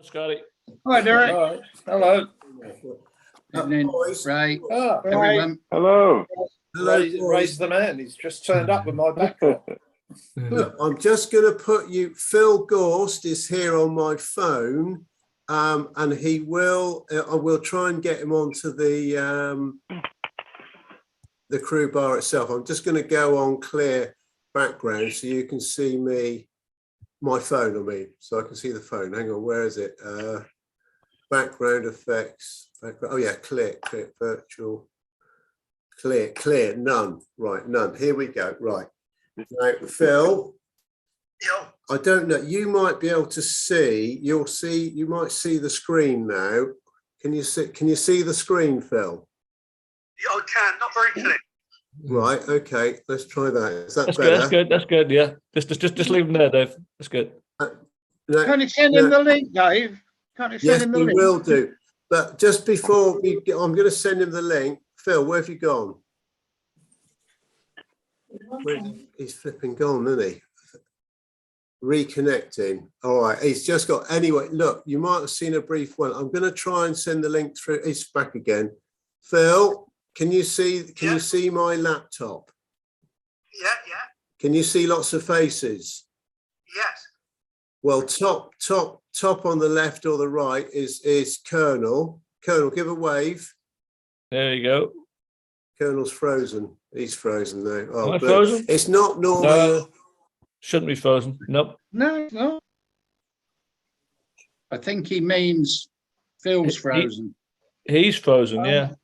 Scotty. Hi, Derek. All right. Hello. Evening, Ray. Ah, Everyone. Hello. Ray's the man. He's just turned up with my backdrop. Look, I'm just going to put you. Phil Gorst is here on my phone, and he will. I will try and get him onto the crew bar itself. I'm just going to go on clear background so you can see me, my phone. I mean, so I can see the phone. Hang on, where is it? Background effects. Background, oh yeah, clear, virtual, clear, none. Right, none. Here we go. Right. Now, Phil, I don't know. You might be able to see. You might see the screen now. Can you see? Can you see the screen, Phil? Yeah, I can. Not very clear. Right. Okay. Let's try that. Is that That's better? good. That's good. That's good. Yeah. Just leave them there, Dave. That's good. No, Can you send him the link, Dave? Can't you send yes, him the we link? will do. But just before we get, I'm going to send him the link. Phil, where have you gone? He's flipping gone, isn't he? Reconnecting. All right. He's just got. Anyway, look. You might have seen a brief one. I'm going to try and send the link through. He's back again. Phil, can you see? Can you see my laptop? Yeah. Can you see lots of faces? Yes. Well, top on the left or the right is Colonel. Colonel, give a wave. There you go. Colonel's frozen. He's frozen now. Oh, Am I but frozen? it's not normal. No, shouldn't be frozen. Nope. No, no. I think he means Phil's frozen. He's frozen. Yeah.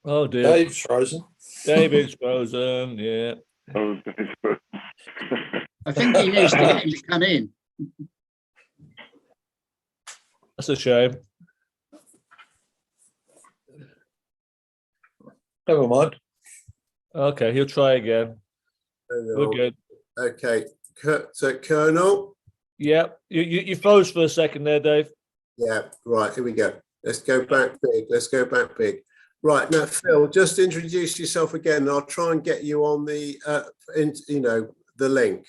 Oh dear. Dave's frozen. David's frozen. Yeah. I think he needs to get him to come in. That's a shame. Never mind. Okay, he'll try again. We're good. Okay. So Colonel. Yeah. You froze for a second there, Dave. Yeah. Right. Here we go. Let's go back big. Let's go back big. Right now, Phil, just introduce yourself again. And I'll try and get you on the, the link.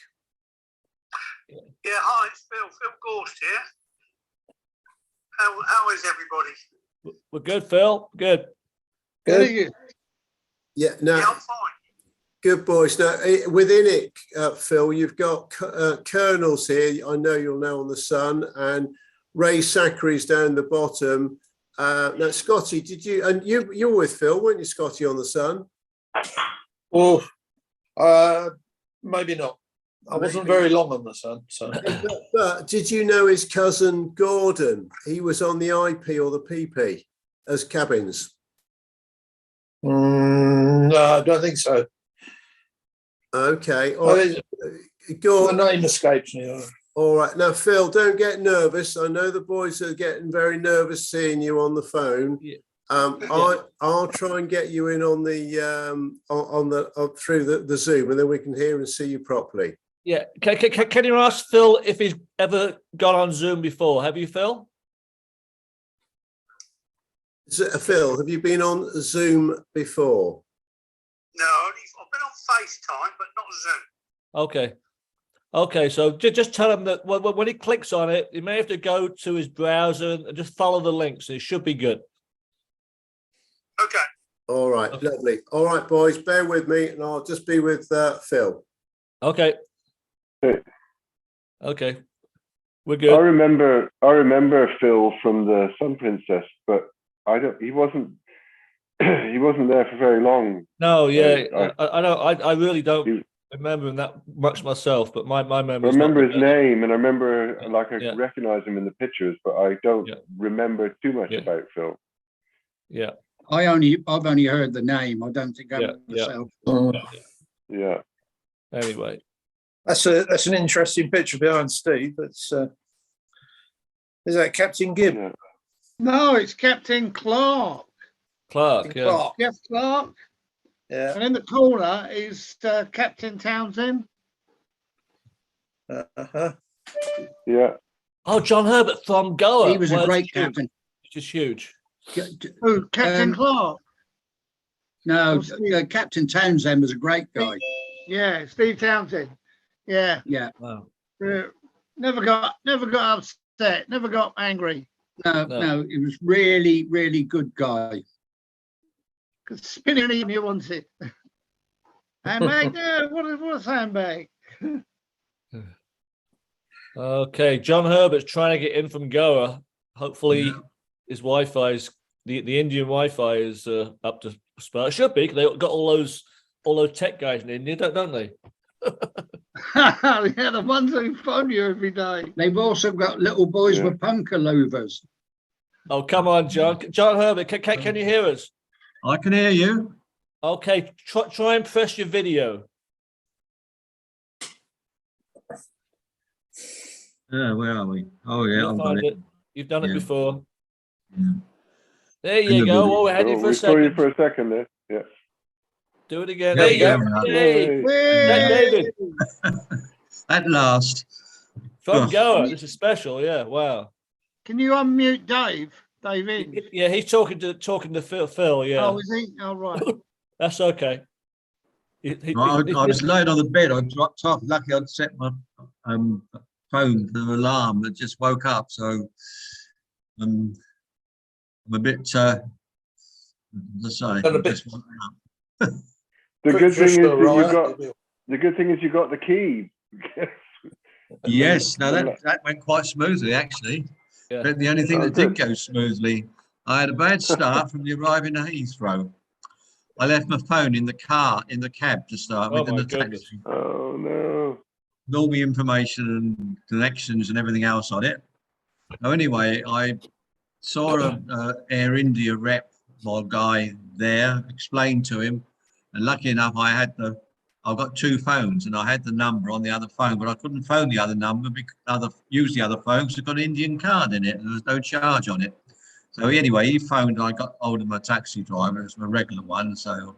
Yeah. Hi, it's Phil. Phil Gorst here. How is everybody? We're good, Phil. Good. Good. Yeah. Now, Yeah, I'm fine. good boys. Now, within it, Phil, you've got Colonels here. I know you'll know on the Sun, and Ray Sachary's down the bottom. Now, Scotty, did you? And you were with Phil, weren't you, Scotty, on the Sun? Well, maybe not. I wasn't very long on the Sun. So, but did you know his cousin Gordon? He was on the IP or the PP as cabins. no, I don't think so. Okay. All right. Gordon. My name escapes me. All right. Now, Phil, don't get nervous. I know the boys are getting very nervous seeing you on the phone. Yeah. I'll try and get you in on the through the Zoom, and then we can hear and see you properly. Yeah. Can you ask Phil if he's ever gone on Zoom before? Have you, Phil? Phil, have you been on Zoom before? No, I've been on FaceTime, but not Zoom. Okay. Okay, so just tell him that when he clicks on it, he may have to go to his browser and just follow the links. It should be good. Okay. All right, lovely. All right, boys, bear with me, and I'll just be with Phil. Okay. Hey. Okay. We're I good. remember Phil from the Sun Princess, but he wasn't there for very long. No, yeah, I know. I really don't He- remember him that much myself, but my I memory. remember his name, and I remember Yeah, like I yeah. recognize him in the pictures, but I don't Yeah. remember too much Yeah. about Phil. Yeah. I've only heard the name. I don't think Yeah, I'm myself. Yeah. Anyway, That's an interesting picture behind Steve. That's is that Captain Gibb? Yeah. No, it's Captain Clark. Clark. Yeah. Clark. Jeff Clark. Yeah. And in the corner is Captain Townsend. Uh-huh. Yeah. Oh, John Herbert from Goa. He was a great captain. Just huge. Who? Captain Clark? No, Steve. Captain Townsend was a great guy. Yeah, Steve Townsend. Yeah, Yeah. Wow. never got upset, never got angry. No, he was really, really good guy. Cause spinning anything you wanted. Handbag, yeah, what a sandbag. Okay, John Herbert's trying to get in from Goa. Hopefully, his Wi-Fi's the Indian Wi-Fi is up to spur. It should be. 'Cause they got all those tech guys in India, don't they? Yeah, the ones who phone you every day. They've also got little boys Yeah. with punker louvers. Oh, come on, John. John Herbert, can you hear us? I can hear you. Okay, try and press your video. Where are we? Oh yeah, You'll I've got find it. it. You've done it Yeah. before. Yeah. There In you the go. video. Oh, we're heading Oh, for a we saw you second. for a second there. Yeah. Do it again. Yeah, There you yeah, go. yeah. Hey, Yay. David At last. from Oh. Goa. This is special. Yeah. Wow. Can you unmute Dave? Dave in. Yeah, he's talking to Phil. Yeah, Oh, is he? Oh, right. that's okay. I was laying on the bed. I dropped off. Lucky I'd set my phone for the alarm that just woke up. So I'm a bit. Let's say. Got a bit- just woke up. The good thing is Just that arrived. the good thing is you got the key. Yes, no, that went quite smoothly actually. Yeah. But the only thing Oh, that did good. go smoothly, I had a bad start from the arriving at Heathrow. I left my phone in the cab to start Oh, with, in my the goodness. taxi. Oh no. With all the information and connections and everything else on it. So anyway, I saw a Air India rep, my guy there, explained to him, and lucky enough, I've got two phones, and I had the number on the other phone, but I couldn't phone the other number use the other phone because it's got an Indian card in it, and there was no charge on it. So anyway, he phoned. I got hold of my taxi driver. It was my regular one. So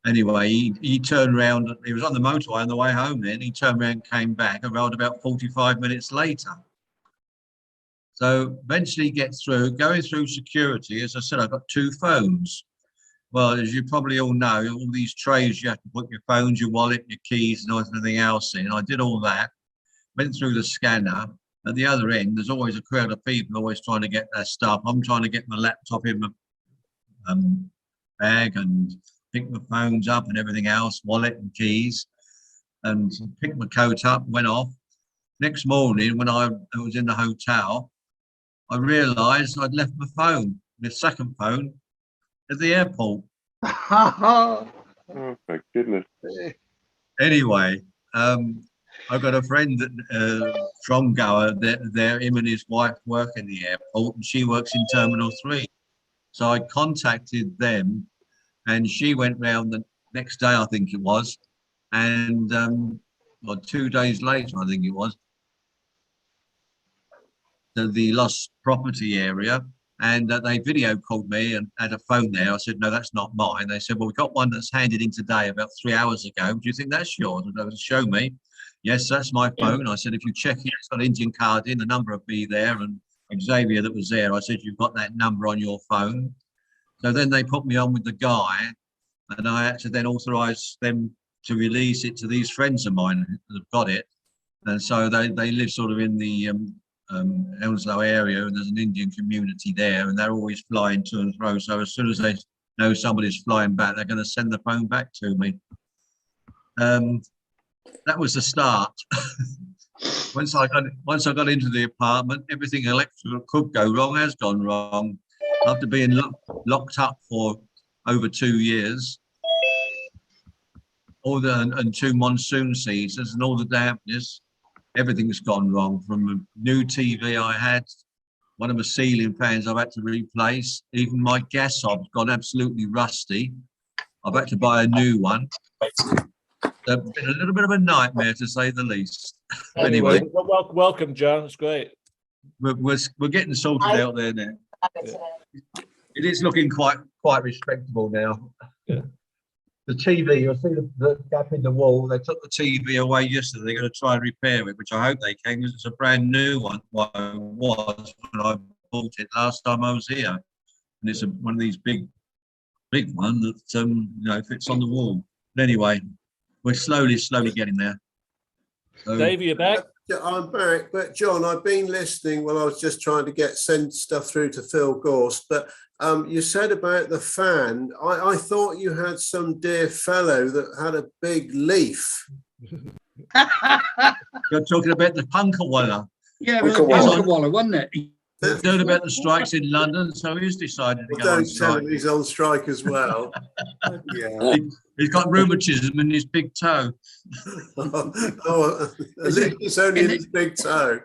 anyway, he turned around. He was on the motorway on the way home. Then he turned around, came back, arrived about 45 minutes later. So eventually he gets through, going through security. As I said, I've got two phones. Well, as you probably all know, all these trays, you have to put your phones, your wallet, your keys and everything else in. I did all that, went through the scanner. At the other end, there's always a crowd of people always trying to get their stuff. I'm trying to get my laptop in my bag and pick my phones up and everything else, wallet and keys, and picked my coat up, went off. Next morning, when I was in the hotel, I realised I'd left my phone, my second phone, at the airport. Oh my goodness. Anyway, I've got a friend that, from Goa. Him and his wife work in the airport, and she works in Terminal 3. So I contacted them, and she went round the next day, I think it was, and or 2 days later, I think it was, to the lost property area, and they video called me and had a phone there. I said, no, that's not mine. They said, well, we got one that's handed in today about 3 hours ago. Do you think that's yours? And they would show me. Yes, that's my phone. I said, if you check it, it's got an Indian card in, the number of me there, and Xavier that was there. I said, you've got that number on your phone. So then they put me on with the guy, and I had to then authorize them to release it to these friends of mine that have got it. And so they live sort of in the Hounslow area, and there's an Indian community there, and they're always flying to and fro. So as soon as they know somebody's flying back, they're going to send the phone back to me. That was the start. Once I got into the apartment, everything electrical could go wrong has gone wrong. After being locked up for over 2 years, and 2 monsoon seasons, and all the dampness, everything's gone wrong. From a new TV I had, one of the ceiling fans I've had to replace, even my gas hob's gone absolutely rusty. I've had to buy a new one. It's been a little bit of a nightmare, to say the least. Anyway, welcome, John. It's great. We're getting sorted out there now. Yeah. It is looking quite respectable now. Yeah. The TV, you'll see the gap in the wall. They took the TV away yesterday. They're going to try and repair it, which I hope they can, because it's a brand new one. Well, it was when I bought it last time I was here, and it's one of these big one that fits on the wall. But anyway, we're slowly getting there. So, Dave, you're back. Yeah, I'm back, but John, I've been listening while I was just trying to send stuff through to Phil Gorst, but you said about the fan. I thought you had some dear fellow that had a big leaf. You're talking about the Punkawalla. Yeah, it was a Punkawalla, wasn't it? He's heard about the strikes in London, so he's decided to go on Don't tell strike. him he's on strike as well. Yeah. He's got rheumatism in his big toe. At least it's only in his big toe.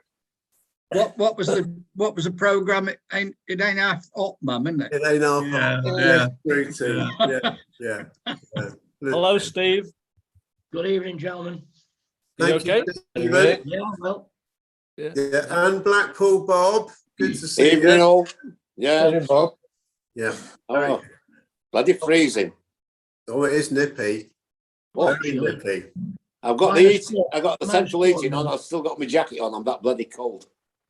What was the programme? It ain't half up, mum, isn't it? It ain't half. Yeah. Hello, Steve. Good evening, gentlemen. You okay? You ready? Yeah, well, Yeah, and Blackpool Bob. Good to see Evening you. all. Yeah. evening, Bob. Yeah. Oh, bloody freezing. Oh, it is nippy. What? Very nippy. I've got Minus the four. central Minus heating on. I've still got my jacket on. I'm that bloody cold.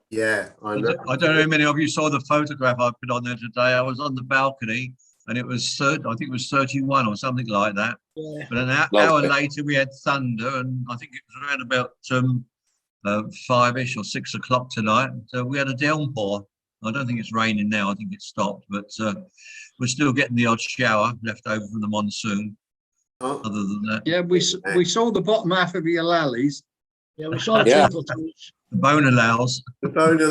Yeah, I know. I don't know how many of you saw the photograph I put on there today. I was on the balcony, and it was I think it was 31 or something like that. Yeah. But an hour Lovely. later, we had thunder, and I think it was around about 5-ish or 6 o'clock tonight. So we had a downpour. I don't think it's raining now. I think it's stopped, but we're still getting the odd shower left over from the monsoon. Oh, Other than that, Yeah, we saw the bottom half of your lallies. Yeah, we saw the Yeah. twinkle toes. the bone allows. the bone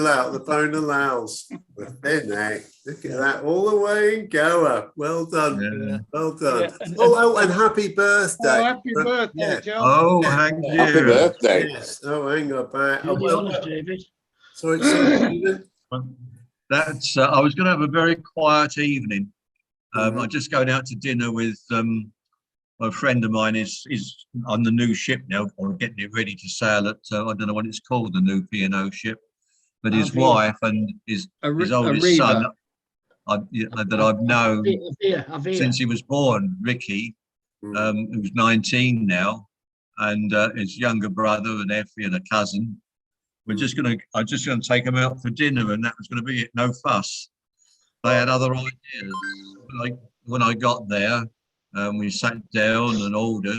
allows. There now. Look at that. All the way in Goa. Well done. Yeah. Well done. Yeah, and- And happy birthday. Oh, happy birthday, Yeah. John. Oh, thank you. Happy birthday. Yes. Oh, hang on back. To be honest, David. So it's Stephen. That's. I was going to have a very quiet evening. I'm just going out to dinner with a friend of mine. Is on the new ship now, or getting it ready to sail at. I don't know what it's called, the new P&O ship. But his Avia. wife and his oldest Arriva. son, that I've known Avia. since he was born, Ricky, who's 19 now, and his younger brother and Effie and a cousin. I'm just gonna take them out for dinner, and that was gonna be it. No fuss. They had other ideas. Like when I got there, we sat down and ordered.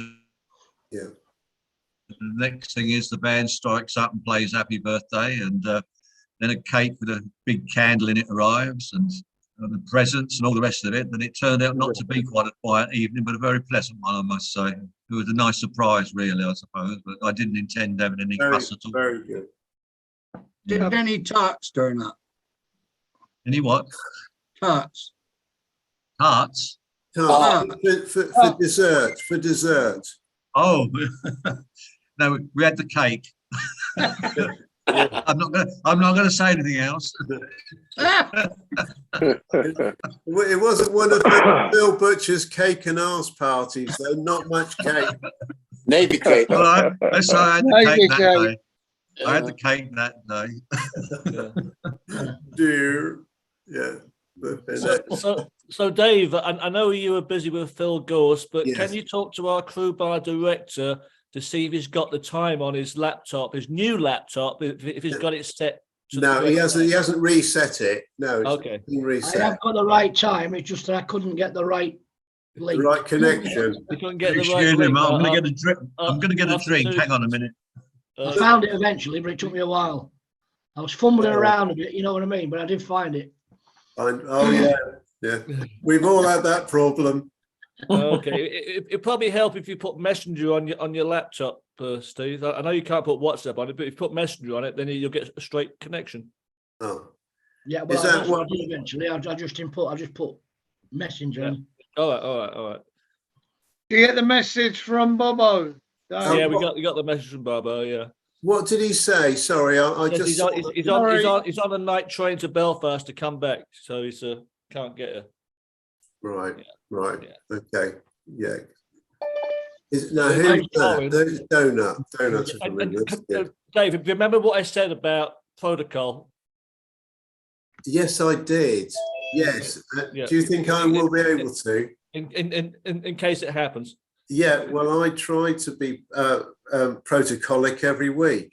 Yeah. The next thing is the band strikes up and plays Happy Birthday, and then a cake with a big candle in it arrives, and the presents and all the rest of it. And it turned out not to be quite a quiet evening, but a very pleasant one, I must say. It was a nice surprise, really, I suppose, but I didn't intend having any fuss at all. Very good. Did any tarts turn up? Any what? Tarts. Tarts? For dessert. For dessert. Oh, no, we had the cake. I'm not gonna say anything else. It wasn't one of Bill Butcher's cake and arse parties, though. Not much cake. Navy cake. Well, I had the cake that day. I had the cake that day. Dear. Yeah. So Dave, I know you were busy with Phil Gorse, but Yes. can you talk to our crew bar director to see if he's got the time on his laptop, his new laptop, if he's got it set? To the No, he correct hasn't. time? He hasn't reset it. No, it's Okay. been I reset. have got the right time. It's just that I couldn't get the right The link. right connection. You couldn't get the Excuse right me, link. Mark, I'm going to get a drink. uh, I'm going to get a after drink. two- Hang on a minute. I found it eventually, but it took me a while. I was fumbling around a bit, you know what I mean? But I did find it. Oh yeah, yeah. We've all had that problem. Okay, it probably help if you put Messenger on your laptop, Steve. I know you can't put WhatsApp on it, but if you put Messenger on it, then you'll get a straight connection. Oh, Yeah, well, Is that that's what I what- did eventually. I just put Messenger. Yeah. in. All right. Do you get the message from Bobo? Yeah, we got the message from Barbo. Yeah, what did he say? Sorry, I Yes, just he's saw on, that- he's on a night train to Belfast to come back, so he's can't get her. right, Yeah. right. Yeah. Okay, yeah. Now Well, who's thanks, that? Colin. Those donuts are And, from England. Yeah. David, do you remember what I said about protocol? Yes, I did. Yes. Yeah. Do you think I will be able to? In case it happens. Yeah. Well, I try to be protocolic every week.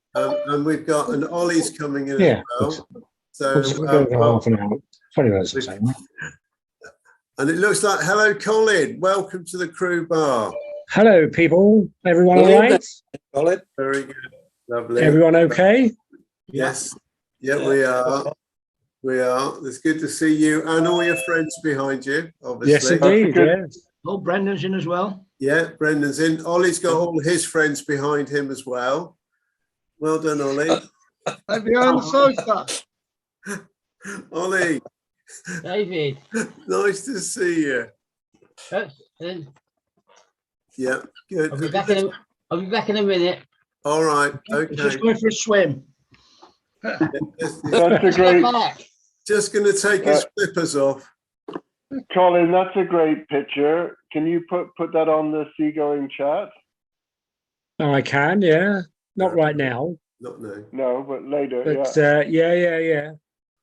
And we've got an Ollie's coming in as well. So half an hour, 20 minutes or so. and it looks like, hello, Colin. Welcome to the crew bar. Hello, people. Everyone all right? Colin? Very good. Lovely. Everyone okay? Yes. Yeah, we are. We are. It's good to see you and all your friends behind you, obviously. Yes, indeed. Yes. Oh, Brendan's in as well. Yeah, Brendan's in. Ollie's got all his friends behind him as well. Well done, Ollie. Maybe on the sofa. Ollie, David. nice to see you. Yeah, good. I'll be back in a minute. All right. Okay. Just going for a swim. That's a great, Just going to take his flippers off. Colin, that's a great picture. Can you put that on the seagoing chat? I can, yeah. Not right now. Not now. No, but later. But yeah.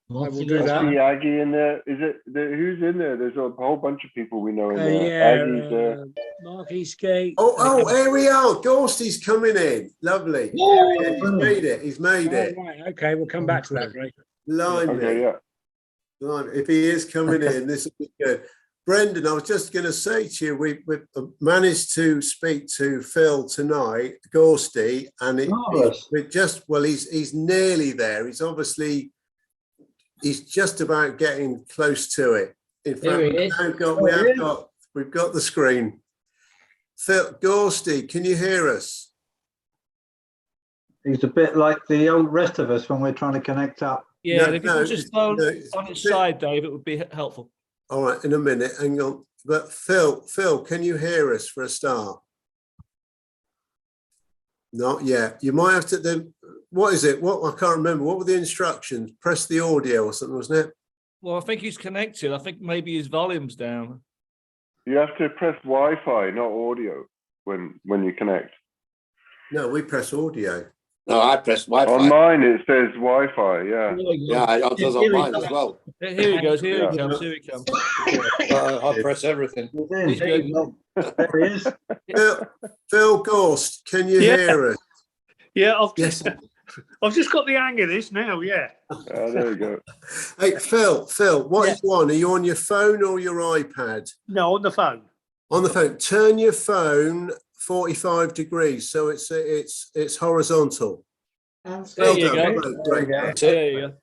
I will do I that. see Aggie in there. Is it who's in there? There's a whole bunch of people we know in there. Yeah, Aggie's there. Mark Eastgate. Oh, here we are. Gorsty's coming in. Lovely. He's made it. He's made it. Right, okay, we'll come back to that, Greg. Blimey. Okay, yeah. Blimey. If he is coming in, this will be good. Brendan, I was just going to say to you, we've managed to speak to Phil tonight, Gorsty, and he's nearly there. He's just about getting close to it. In fact, we've got the screen. Phil Gorsty, can you hear us? He's a bit like the old rest of us when we're trying to connect up. Yeah, and if you put his phone on its side, Dave, it would be helpful. All right, in a minute, hang on. But Phil, can you hear us for a start? Not yet. You might have to then. What is it? What I can't remember. What were the instructions? Press the audio or something, wasn't it? Well, I think he's connected. I think maybe his volume's down. You have to press Wi-Fi, not audio, when you connect. No, we press audio. No, I pressed Wi-Fi. On mine it says Wi-Fi. Yeah. Yeah, it does on mine as well. Here he goes. Here he comes. Here he comes. I press everything. He's good. There he is. Phil Gorst, can you hear us? Yeah, Yes. I've just got the hang of this now. Yeah. There you go. Hey, Phil, what are you on? Are you on your phone or your iPad? No, on the phone. On the phone. Turn your phone 45 degrees so it's horizontal. There you go. Great. There you go.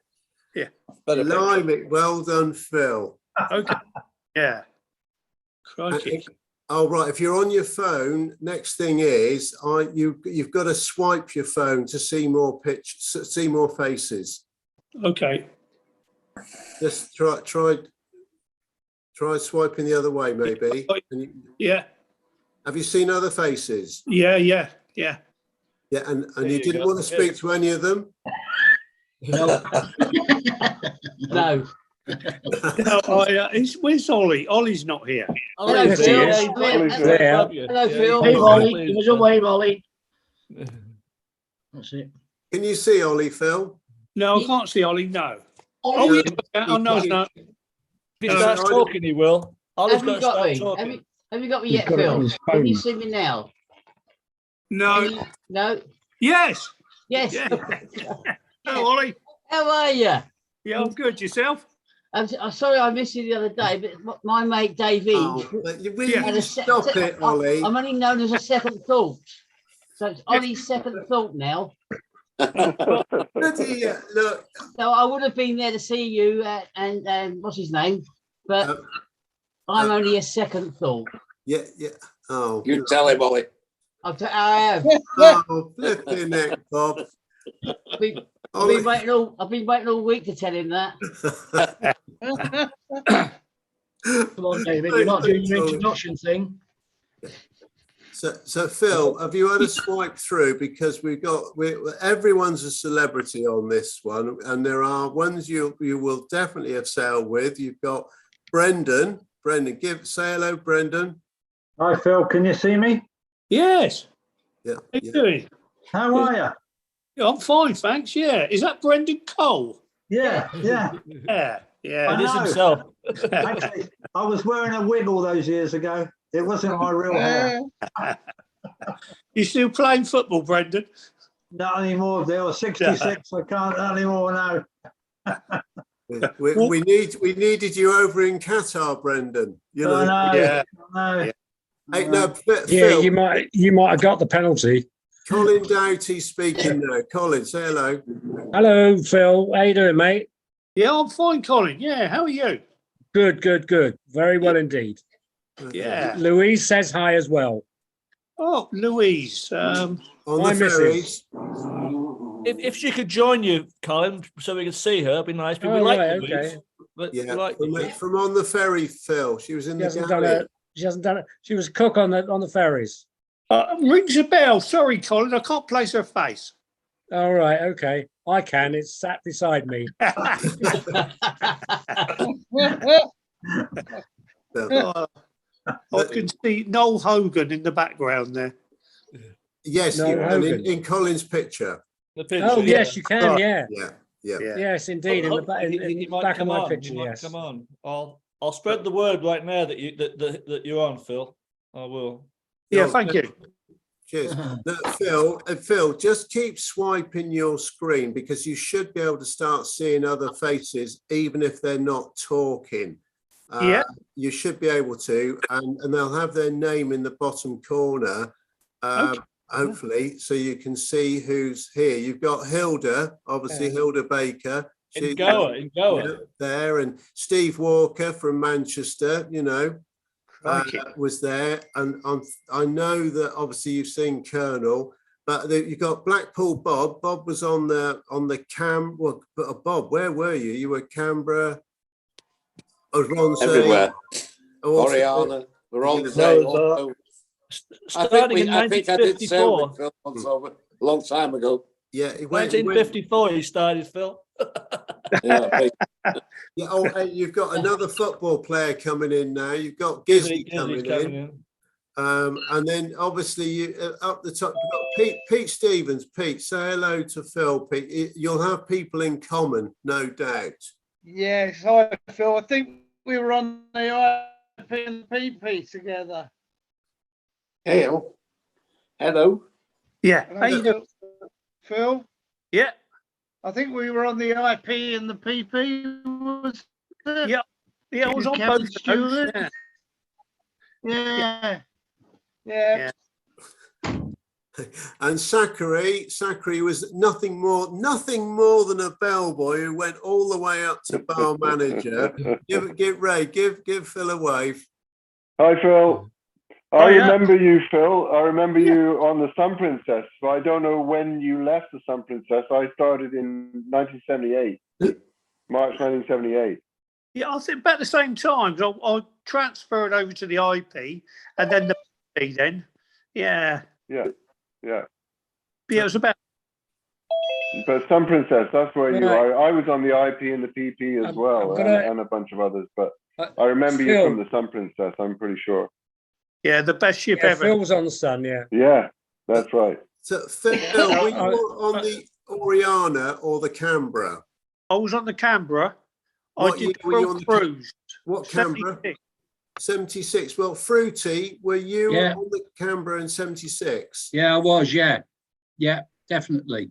Yeah. Blimey, well done, Phil. Okay. Yeah. Crikey. Oh, right. If you're on your phone, next thing is you've got to swipe your phone to see more see more faces. Okay. Just try swiping the other way, maybe. Yeah. Have you seen other faces? Yeah. Yeah, and you didn't want to speak to any of them? No. No. No, where's Ollie? Ollie's not here. Hello, Yes, he Phil. is. Hello, Phil. Wave, Ollie. Give us a wave, Ollie. That's it. Can you see Ollie, Phil? No, I can't see Ollie. No. Ollie, Oh, yeah. Oh, no, no. If he starts talking, he will. Ollie's have you got to got start me? talking. Have you got me He's yet, got it on Phil? his Can you phone. see me now? No. No. Yes. Yes. Yeah. Hello, Ollie. How are you? Yeah, I'm good. Yourself? I'm sorry I missed you the other day, but my mate Dave Oh, but will had you a stop it, Ollie? I'm only known as a second thought. So it's Ollie's second thought now. Bloody, look, So I would have been there to see you and what's his name? But I'm only a second thought. yeah. Oh, You tell him, Ollie. I have. oh, flipping neck, Bob. I've been waiting all week to tell him that. Come on, David, you're not doing your introduction thing. So Phil, have you had a swipe through? Because everyone's a celebrity on this one, and there are ones you will definitely have sailed with. You've got Brendan. Say hello, Brendan. Hi, Phil. Can you see me? Yes. Yeah. How you doing? How are you? Yeah, I'm fine, thanks. Yeah. Is that Brendan Cole? Yeah. Yeah. I It is know. himself. Actually, I was wearing a wig all those years ago. It wasn't my real hair. You still playing football, Brendan? Not anymore. They were 66. I can't anymore now. We needed you over in Qatar, Brendan. You know. I know. Yeah. I know. Hey, no, Yeah, Phil, you might have got the penalty. Colin Doughty speaking now. Colin, say hello. Hello, Phil. How you doing, mate? Yeah, I'm fine, Colin. Yeah, how are you? Good. Very well indeed. Yeah. Louise says hi as well. Oh, Louise. On my the ferries. If she could join you, Colin, so we could see her, it'd be nice. But we Oh, like right, Louise. okay. But Yeah, we like Louise. from on the ferry, Phil. She was in the galley. She hasn't done it. She was a cook on the ferries. Rings a bell. Sorry, Colin. I can't place her face. All right, okay. I can. It's sat beside me. I can see Noel Hogan in the background there. Yes, No, you can, Hogan. in Colin's picture. The picture, Oh, yes, you can. Right. Yeah. Yeah. Yes, indeed. In the He might back of come my on. picture. He might Yes. come on. I'll spread the word right now that you're on, Phil. I will. Yeah, thank you. Cheers. No, Phil, just keep swiping your screen because you should be able to start seeing other faces, even if they're not talking. Yeah. You should be able to, and they'll have their name in the bottom corner, Okay. hopefully, so you can see who's here. You've got Hilda, obviously Hilda Baker. In Goa. There, and Steve Walker from Manchester, was there, and I know that obviously you've seen Colonel, but you got Blackpool Bob. Bob was on the Bob, where were you? You were Canberra. I was Ron Everywhere. Also, Oriana. We're on the same. Starting in I think I did sail with 1954. Phil once over a long time ago. Yeah, 1954 he started, Phil. Yeah. Yeah. Oh, hey, you've got another football player coming in now. You've got Gizzy coming in. And then obviously you up the top, you've got Pete Stevens. Pete, say hello to Phil. Pete, you'll have people in common, no doubt. Yes, hi Phil. I think we were on the IP and PP together. Hello. Hello. Yeah. And How you doing? Phil? Yeah. I think we were on the IP and the PP. Was it? Yeah. Yeah, I was on Kevin both Stewart. shows. Yeah. And Zachary was nothing more than a bellboy who went all the way up to bar manager. Give Phil a wave. Hi, Phil. I Hiya. remember you, Phil. I remember you on the Sun Princess, but I don't know when you left the Sun Princess. I started in 1978, March 1978. Yeah, I think about the same time. So I transferred over to the IP and then the PP then. Yeah. Yeah. Yeah, it was about. But Sun Princess, that's where you Right. are. I was on the IP and the PP as well, and a bunch of others. But I remember you Phil. from the Sun Princess, I'm pretty sure. Yeah, the best ship Yeah, ever. Phil was on the Sun. Yeah. Yeah, that's right. So Phil, were you on the Oriana or the Canberra? I was on the Canberra. What I year did were you on the cruise. What Canberra? 76. 76. Well, Fruity, were you Yeah. on the Canberra in 76? Yeah, I was. Yeah, yeah, definitely.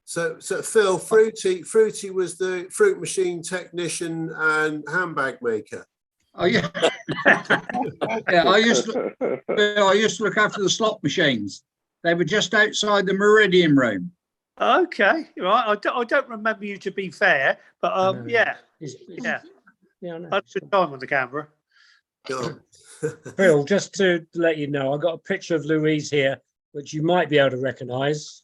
So Phil, Fruity was the fruit machine technician and handbag maker. Oh yeah, yeah. I used to look after the slot machines. They were just outside the Meridian room. Okay, right. I don't remember you, to be fair, but yeah, yeah. Yeah, I know. I had a good time on the Canberra. Phil, just to let you know, I've got a picture of Louise here, which you might be able to recognise.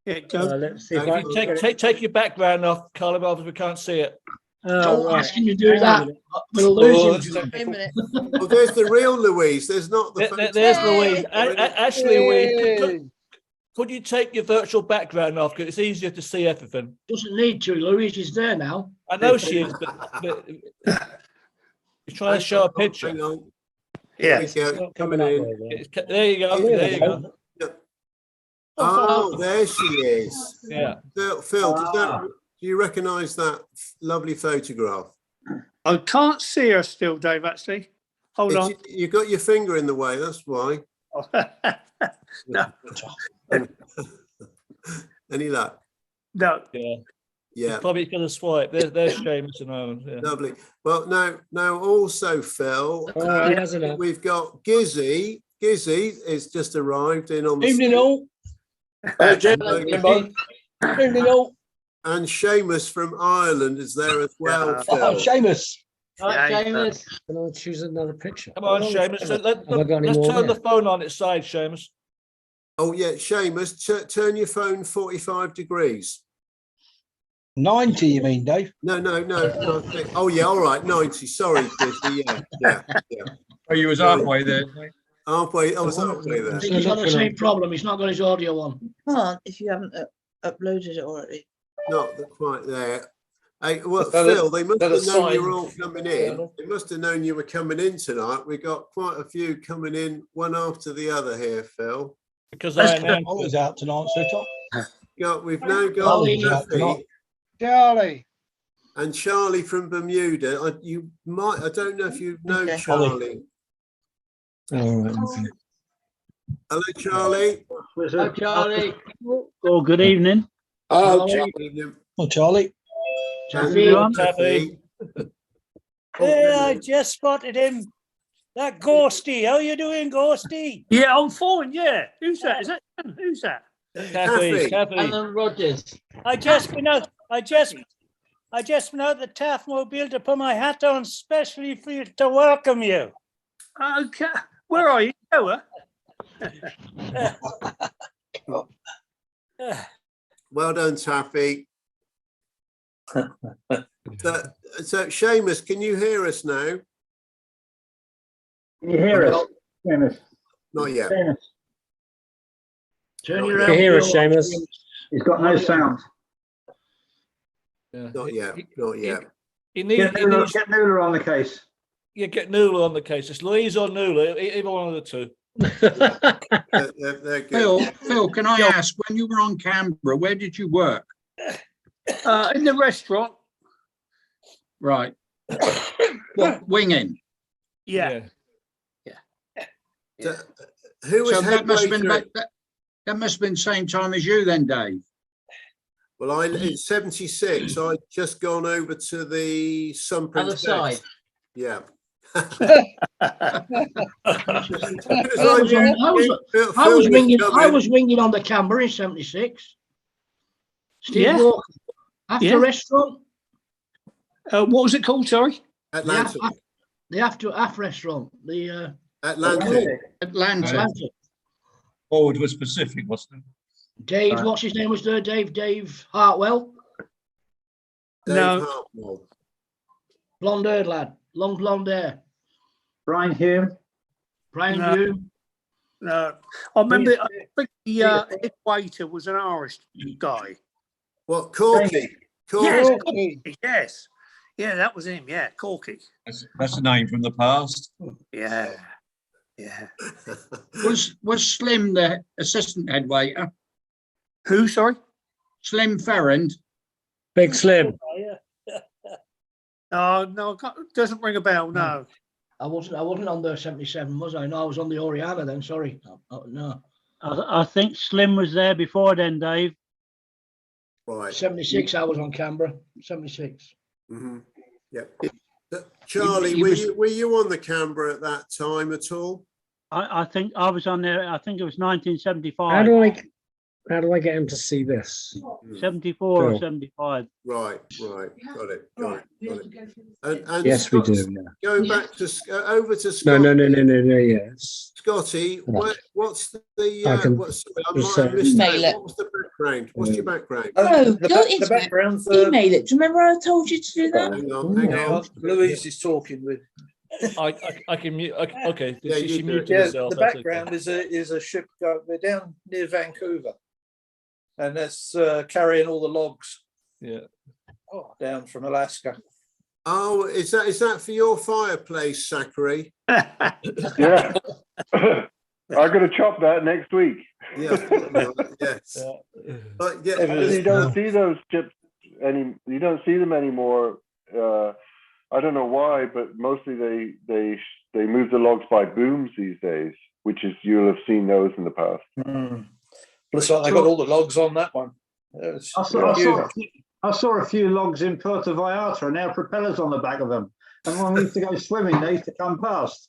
Yeah, go. Let's see if I can Take your background off, Carl, otherwise we can't see it. Don't right. ask him to do Hang on a that. minute. We'll lose him. Wait a minute. Oh, there's the real Louise. There's not the. There's Louise. Actually, Louise, could you take your virtual background off? Because it's easier to see everything. Doesn't need to. Louise is there now. I know she is, but you're trying to show a picture. Hang on. Yeah. There we go. Coming in. There you go. There you go. Oh, there she is. Yeah. Phil, do you recognise that lovely photograph? I can't see her still, Dave, actually. Hold on. You got your finger in the way, that's why. No. Any luck? No. Yeah. Yeah. Probably going to swipe. There's Seamus and Owen. Yeah. Lovely. Well, now also, Phil, we've got Gizzy. Gizzy is just arrived in on the Evening all. Evening all. And Seamus from Ireland is there as well. Phil. Oh, Seamus. Right, Seamus. Can I choose another picture? Come on, Seamus. Let's turn the phone on its side, Seamus. Oh yeah, Seamus, turn your phone 45 degrees. 90, you mean, Dave? No. Oh yeah, all right, 90. Sorry, Gizzy. Yeah. Oh, you was halfway there. Halfway. I was halfway there. I think he's got the same problem. He's not got his audio on. Can't if you haven't uploaded it already. Not quite there. Hey, well, Phil, they must have known you were all coming in. They must have known you were coming in tonight. We got quite a few coming in, one after the other here, Phil. Because Ollie's out tonight, so Tom. We've now got Duffy Charlie. and Charlie from Bermuda. I don't know if you know Okay. Charlie. All right. Okay. Hello, Charlie. Hello, Charlie. Oh, good evening. Oh, Oh, Charlie. Taffy. Yeah, I just spotted him. That Ghosty. How you doing, Ghosty? Yeah, I'm fine. Yeah. Who's that? Is that? Who's that? Taffy. Alan Rogers. I just been out the Taffmobile to put my hat on specially for you to welcome you. Okay. Where are you? Know her? Well done, Taffy. So, Seamus, can you hear us now? Can you hear us? Seamus. Not yet. Seamus. Turn Not your yet. Can you hear us, Seamus? He's got no sound. Not yet. Not yet. Get Nuala on the case. Yeah, get Nuala on the case. It's Louise or Nuala, either one of the two. They're good. Phil, can I ask, when you were on Canberra, where did you work? In the restaurant. Right. What, winging? Yeah. So, who was So that must have been head waiter? that must have been the same time as you then, Dave. Well, in 76, I'd just gone over to the Sun Other Princess. side. Yeah. I was winging on the Canberra in 76. Steve Yeah. Walker. After Yeah. restaurant. What was it called? Sorry. Atlantic. The after restaurant. The Atlantic. Atlantic. Forward was Pacific, wasn't it? Dave, what's his name was there? Dave Hartwell. Dave No. Hartwell. Blonde haired lad. Long blonde hair. Brian Hume. Brian No. Hume. No. I remember. I think the head waiter was an Irish guy. What, Corky? Yes. Corky. Corky, yes. Yeah, that was him. Yeah, Corky. That's a name from the past. Yeah. Yeah. Was Slim the assistant head waiter? Who? Sorry. Slim Ferrand. Big Slim. Oh no, doesn't ring a bell. No. I wasn't on the 77, was I? No, I was on the Oriana then. Sorry. No. I think Slim was there before then, Dave. Right. 76. I was on Canberra. 76. Mm-hmm. Yep. Charlie, were you on the Canberra at that time at all? I think I was on there. I think it was 1975. How do I get him to see this? 74 or Phil. 75. Right. Got it. And Yes, we do. Yeah. Going back to over to Scotty. No. Yes. Scotty, Right. what's the I can what's just I missed out. Email it. What was the background? What's your background? No, the go into background's email it. Do you remember I told you to do that? Hang on. Louise is talking with. I can mute. Okay, Yeah, she you do muted it. herself. The that's background okay. is a ship we're down near Vancouver, and that's carrying all the logs down from Alaska. Oh, is that for your fireplace, Zachary? Yeah. I'm going to chop that next week. Yeah. Yes. But yeah, You don't see those chips you don't see them anymore. I don't know why, but mostly they move the logs by booms these days, which is, you'll have seen those in the past. Looks like they got all the logs on that one. I saw a few logs in Puerto Vallarta and there are propellers on the back of them. And when we used to go swimming, they used to come past.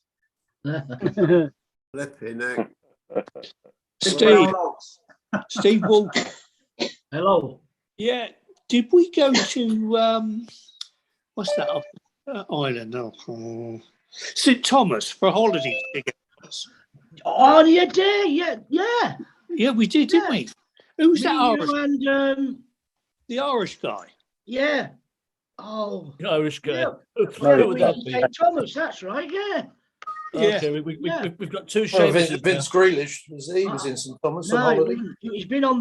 Flipping heck. Steve Walker. Hello. Yeah. Did we go to what's that island? Oh, St. Thomas for holidays. Oh, you did? Yeah. Yeah, we did, didn't we? Who's that Irish? And the Irish guy. Yeah. Oh. The Irish guy. Yeah. Who would that be? St. Thomas, that's right, yeah. Yeah. Okay, we've got two Well, Seamuses Vince Grealish he was in St. Thomas on No, holiday. he's been on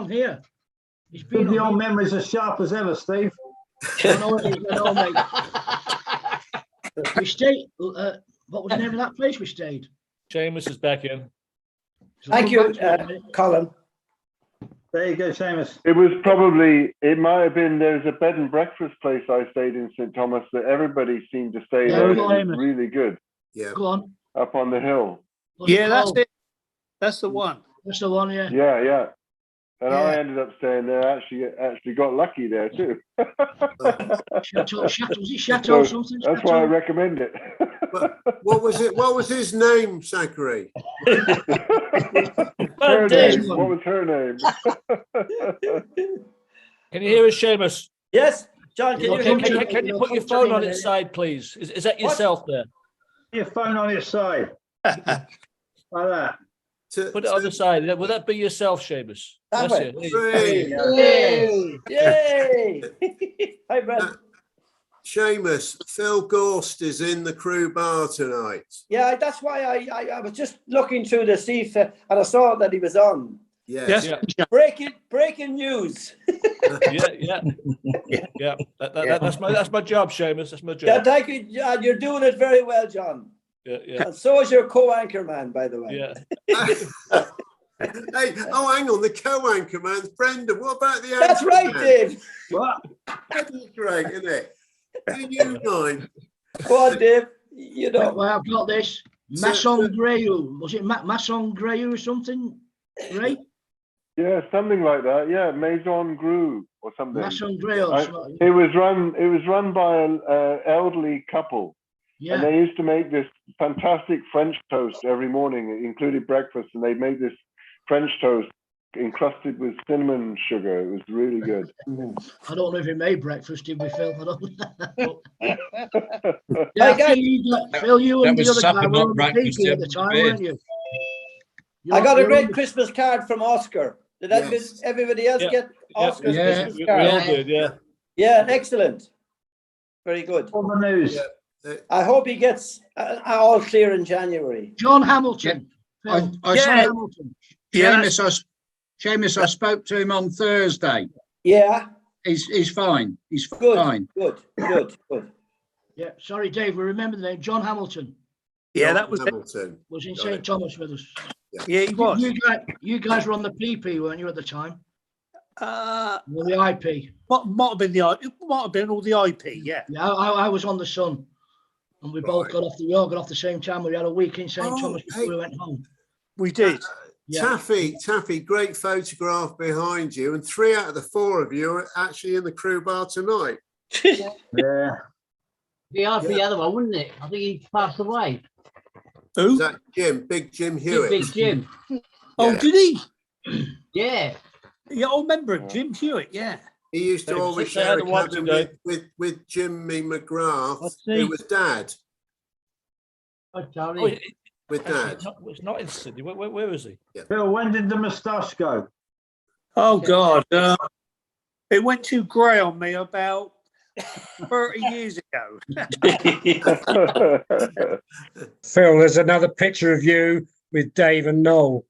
here. He's Keep been your on memories as sharp as ever, Steve. I know, mate. We stayed. What was the name of that place we stayed? Seamus is back in. Thank you, Colin. There you go, Seamus. It might have been, there's a bed and breakfast place I stayed in St. Thomas that everybody seemed to stay there. It was really good. Yeah. Go on. Up on the hill. Yeah, that's it. That's the one. That's the one, yeah. Yeah. And I ended up staying there. Actually got lucky there too. Chateau, was it Chateau So something? that's why I recommend it. What was it? What was his name, Zachary? Her name. What was her name? Can you hear us, Seamus? Yes, John. Can you put your phone on its side, please? Is that yourself there? Your phone on its side. Like that. Put it on the side. Would that be yourself, Seamus? That's it. Yay! Hi, Brad. Seamus, Phil Gorst is in the crew bar tonight. Yeah, that's why I was just looking through the see and I saw that he was on. Yes. Yeah. Breaking news. Yeah. That's my job, Seamus. That's my job. Yeah, thank you, John. You're doing it very well, John. Yeah. And so is your co-anchor man, by the way. Yeah. Hey, hang on, the co-anchor man's Brendan. What about the That's anchor right, man? Dave. What? That is great, isn't it? Do you mind? Go on, Dave. You know. Well, I've got this. Masson Greyou. Was it Masson Greyou or something? Right? Yeah, something like that. Yeah, Maison Grou or something. Masson Greyou. It was run by an elderly couple. Yeah. And they used to make this fantastic French toast every morning. It included breakfast, and they made this French toast encrusted with cinnamon sugar. It was really good. I don't know if he made breakfast, did we, Phil? I don't know. Phil, you and the other guy were on the PP at the time, weren't you? I got a great Christmas card from Oscar. Did everybody else get Oscar's Christmas card? We all did, yeah. Yeah, excellent. Very good. On the news. Yeah. I hope he gets all clear in January. John Hamilton. Seamus, I spoke to him on Thursday. Yeah. He's fine. He's fine. Good. Yeah, sorry, Dave. We remember the name John Hamilton. Yeah, John that was Hamilton. Was in St. Thomas with us. Yeah, he was. You guys were on the PP, weren't you, at the time? The IP. Might have been it might have been all the IP. Yeah. Yeah, I was on the Sun, and we both got off. We all got off the same time. We had a week in St Thomas before we went home. We did. Taffy, great photograph behind you, and 3 out of the 4 of you are actually in the crew bar tonight. Yeah. The other one, wouldn't it? I think he passed away. Who? Is that Jim? Big Jim Hewitt. Big Jim. Oh, did he? Yeah. Yeah, I remember him, Jim Hewitt. Yeah. He used to always share a cabin with Jimmy McGrath, who was Dad. Oh, Charlie. With Dad. It's not in Sydney. Where is he? Yeah. Phil, when did the moustache go? Oh God, it went too grey on me about 30 years ago. Phil, there's another picture of you with Dave and Noel.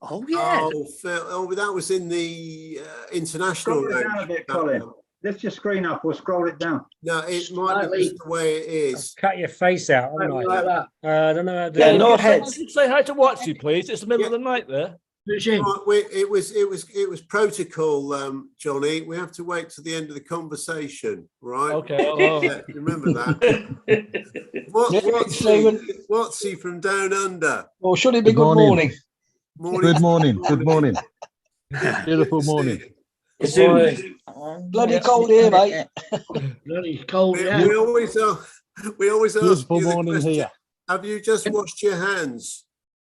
Oh yeah. Oh, Phil. Oh, that was in the international. Scroll it down a bit, Colin. Lift your screen up or scroll it down. No, it might be just the way it is. Cut your face out, haven't I? Like that. I don't know how to do Yeah, it. no heads. Say hi to Watsy, please. It's the middle of the night there. Right, it was protocol, Johnny. We have to wait to the end of the conversation, right? Okay. Yeah, remember that. What's he from down under? Or should it be good morning? Morning. Good morning. Good morning. Beautiful morning. Bloody cold here, mate. Bloody cold. We always ask Beautiful you the morning question, here. have you just washed your hands?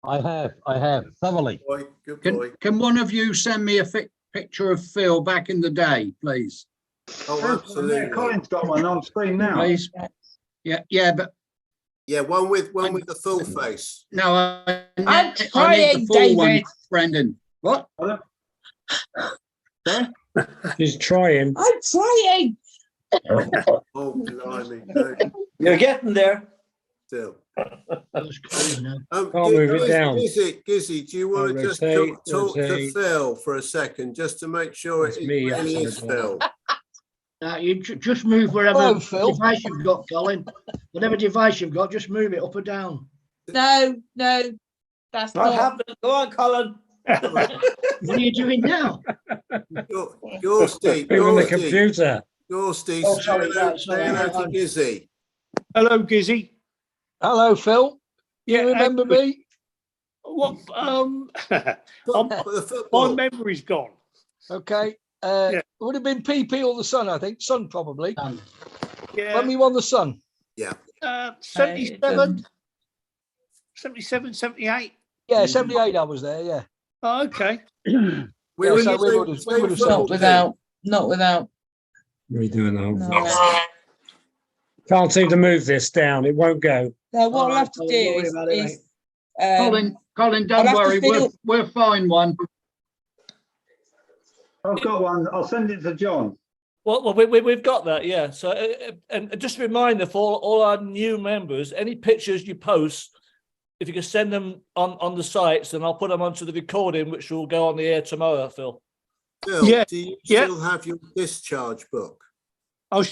I have thoroughly. Good boy. Can one of you send me a picture of Phil back in the day, please? Oh, absolutely. Colin's got one on screen now. Please. Yeah, but yeah, one with the full face. no, I I'm need the trying, full one, David. Brendan. What? He's trying. I'm trying. Oh, blimey. No. You're getting there. Still. Can't move it down. Gizzy, do you want to just talk to Phil for a second, just to make sure it really is Phil? You just move wherever Hello, Phil. device you've got, Colin. Whatever device you've got, just move it up or down. No, that's Not not. happening. Go on, Colin. What are you doing now? Gorsty, on the computer. Gorsty, Oh, sorry, say hello to Gizzy. Hello, Gizzy. Hello, Phil. Yeah, You remember me? What? The My memory's gone. Okay. Would have been PP or the Sun, I think. Sun, probably. Yeah. When we won the Sun. Yeah. 77, 77, 78. Yeah, 78 I was there, yeah. Oh, okay. We would have Not without. Redoing the whole thing. Can't seem to move this down. It won't go. No, what I'll have to do is Colin, don't worry, we'll find one. I've got one. I'll send it to John. Well, we've got that, yeah. So, and just a reminder for all our new members: any pictures you post, if you can send them on the sites, then I'll put them onto the recording, which will go on the air tomorrow. Phil. Phil, do you still have your discharge book? I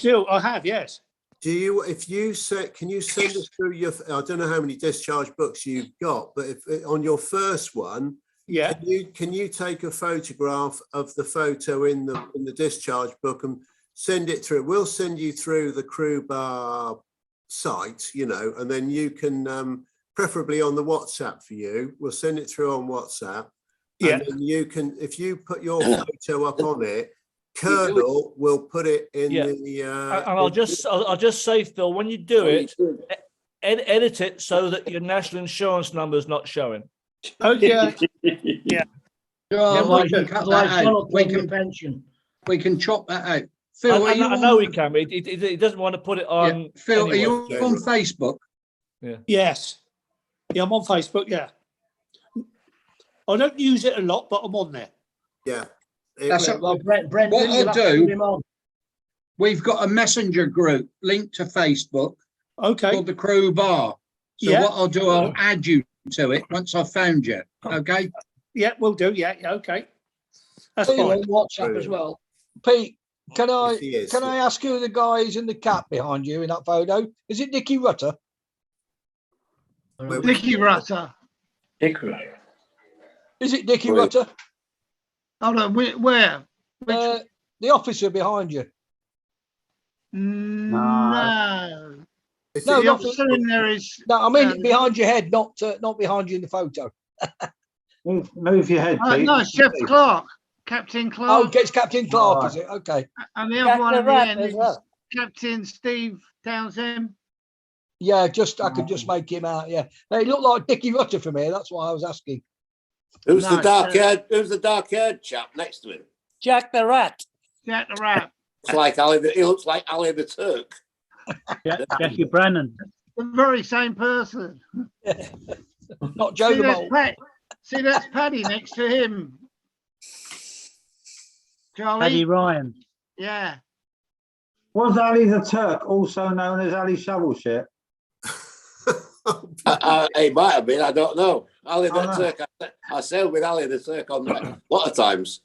have, yes. Do you? If you can you send us through your? I don't know how many discharge books you've got, but if on your first one. Yeah. Can you take a photograph of the photo in the discharge book and send it through? We'll send you through the crew bar site, and then you can preferably on the WhatsApp for you. We'll send it through on WhatsApp. Yeah. And then you can, if you put your photo up on it, Colonel will put it in the. And I'll just say, Phil, when you do it, edit it so that your national insurance number is not showing. Okay. Yeah. We can chop that out. Phil, I know we can. He doesn't want to put it on. Yeah. Phil, anyway. are you on Facebook? Yeah. Yes. Yeah, I'm on Facebook. Yeah. I don't use it a lot, but I'm on there. Yeah. What I'll do, we've got a messenger group linked to Facebook. Okay. Called the Crew Bar. So what I'll do, I'll add you to it once I've found you. Okay. Yeah, we'll do. Yeah. Okay. That's Pete, fine. On WhatsApp as well. Pete, can I ask you the guys in the cap behind you in that photo? Is it Dickie Rutter? Dickie Rutter. Dickie. Is it Dickie Rutter? Hold on, where? The officer behind you. No. No, The not officer in there is. No, I mean behind your head, not behind you in the photo. Move your head, Pete. No, Chef Clark, Captain Clark. Oh, it's Captain Clark, is it? Okay. And the other one in the end is Captain Steve Townsend. Yeah, I could just make him out. Yeah, they look like Dickie Rutter from here. That's why I was asking. Who's the dark-haired? Who's the dark-haired chap next to him? Jack the Rat. Jack the Rat. It's like he looks like Ali the Turk. Yeah, Jackie Brennan. The very same person. Not Joe the Mole. See, that's Paddy next to him. Charlie. Paddy Ryan. Yeah. Was Ali the Turk also known as Ali Shovelshit? He might have been. I don't know. Ali the Turk. I sailed with Ali the Turk on there a lot of times.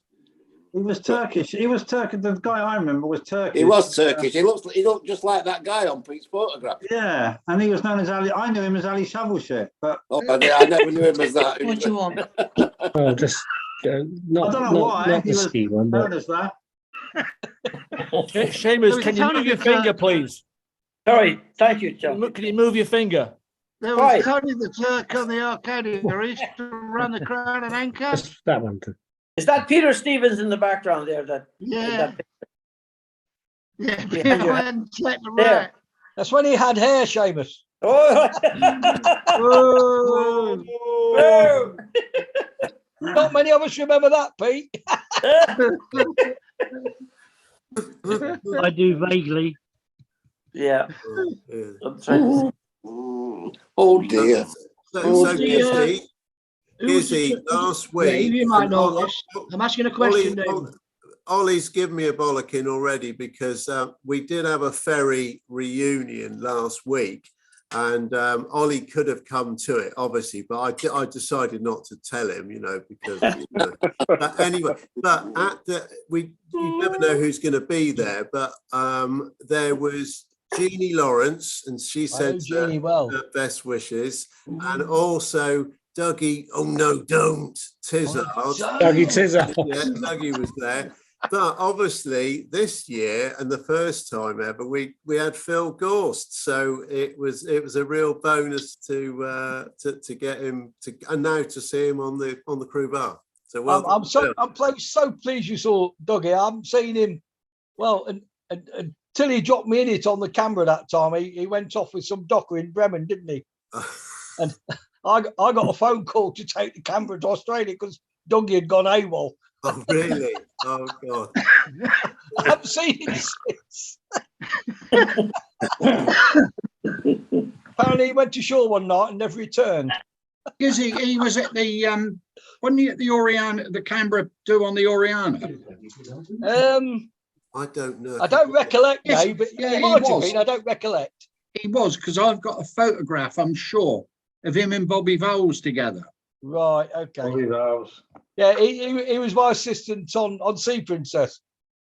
He was Turkish. He was Turkish. The guy I remember was Turkish. He was Turkish. He looked just like that guy on Pete's photograph. Yeah, and he was known as Ali. I knew him as Ali Shovelshit, but I never knew him as that. What do you want? Oh, just not, I don't know why not he the was ski one. known But as that. Seamus, can you move your finger, please? Sorry, thank you, John. Can you move your finger? There was Tony the Turk on the Arcadia. He used to run the Crown and Anchor. just that one. Too. Is that Peter Stevens in the background there? Yeah. Yeah, behind Jack the Rat. That's when he had hair, Seamus. Oh. Whoa. Not many of us remember that, Pete. I do vaguely. Yeah. Oh dear. So Gizzy, last week. You might know this. I'm asking a question. Ollie's given me a bollocking already because we did have a ferry reunion last week, and Ollie could have come to it, obviously, but I decided not to tell him, because. But anyway, but you never know who's going to be there, but there was Jeannie Lawrence, and she said her best wishes, and also Dougie. Oh no, don't Tizard. Dougie Tizard. Yeah, Dougie was there. But obviously, this year and the first time ever, we had Phil Gorst, so it was a real bonus to get him to, and now to see him on the crew bar. So well, I'm so pleased you saw Dougie. I haven't seen him until he dropped me in it on the camera that time. He went off with some docker in Bremen, didn't he? And I got a phone call to take the camera to Australia because Dougie had gone AWOL. Oh, really? Oh, God. I haven't seen him since. Apparently, he went to shore one night and never returned. Because he was at the, wasn't he at the Oriana, the Canberra do on the Oriana? I don't know. I don't recollect, Yes, but yeah, he might have was. been. I don't recollect. He was, because I've got a photograph, I'm sure, of him and Bobby Vowles together. Right, okay. Bobby Vowles. Yeah, he was my assistant on Sea Princess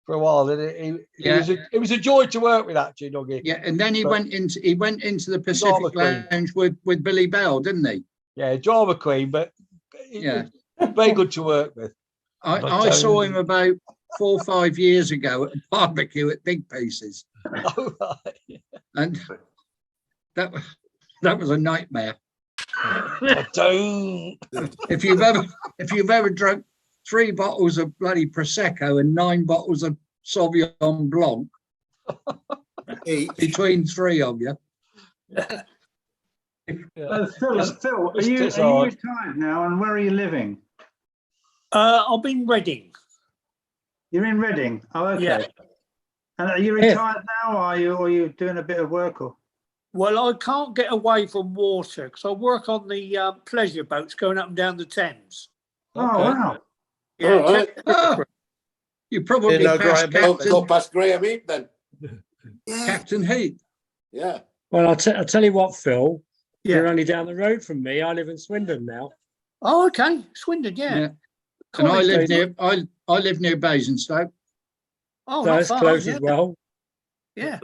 for a while. And it was a joy to work with, actually, Dougie. Yeah, and then he went into the Pacific Lounge with Billy Bell, didn't he? Yeah, drama queen, but very good to work with. I saw him about 4 or 5 years ago at a barbecue at Big Pieces. Oh, right. And that was a nightmare. If you've ever drunk 3 bottles of bloody Prosecco and 9 bottles of Sauvignon Blanc between 3 of you. Phil, are you retired now, and where are you living? I'm in Reading. You're in Reading. Oh, okay. Yeah. And are you retired now, or are you doing a bit of work? Or? Well, I can't get away from water because I work on the pleasure boats going up and down the Thames. Oh, wow. Yeah, all right. You probably go past Graham Heath then. Captain Heath. Yeah. Well, I'll tell you what, Phil. You're only down the road from me. I live in Swindon now. Oh, okay. Swindon, yeah. And I live near Basingstoke. Oh, that's not far, close as well. Yeah.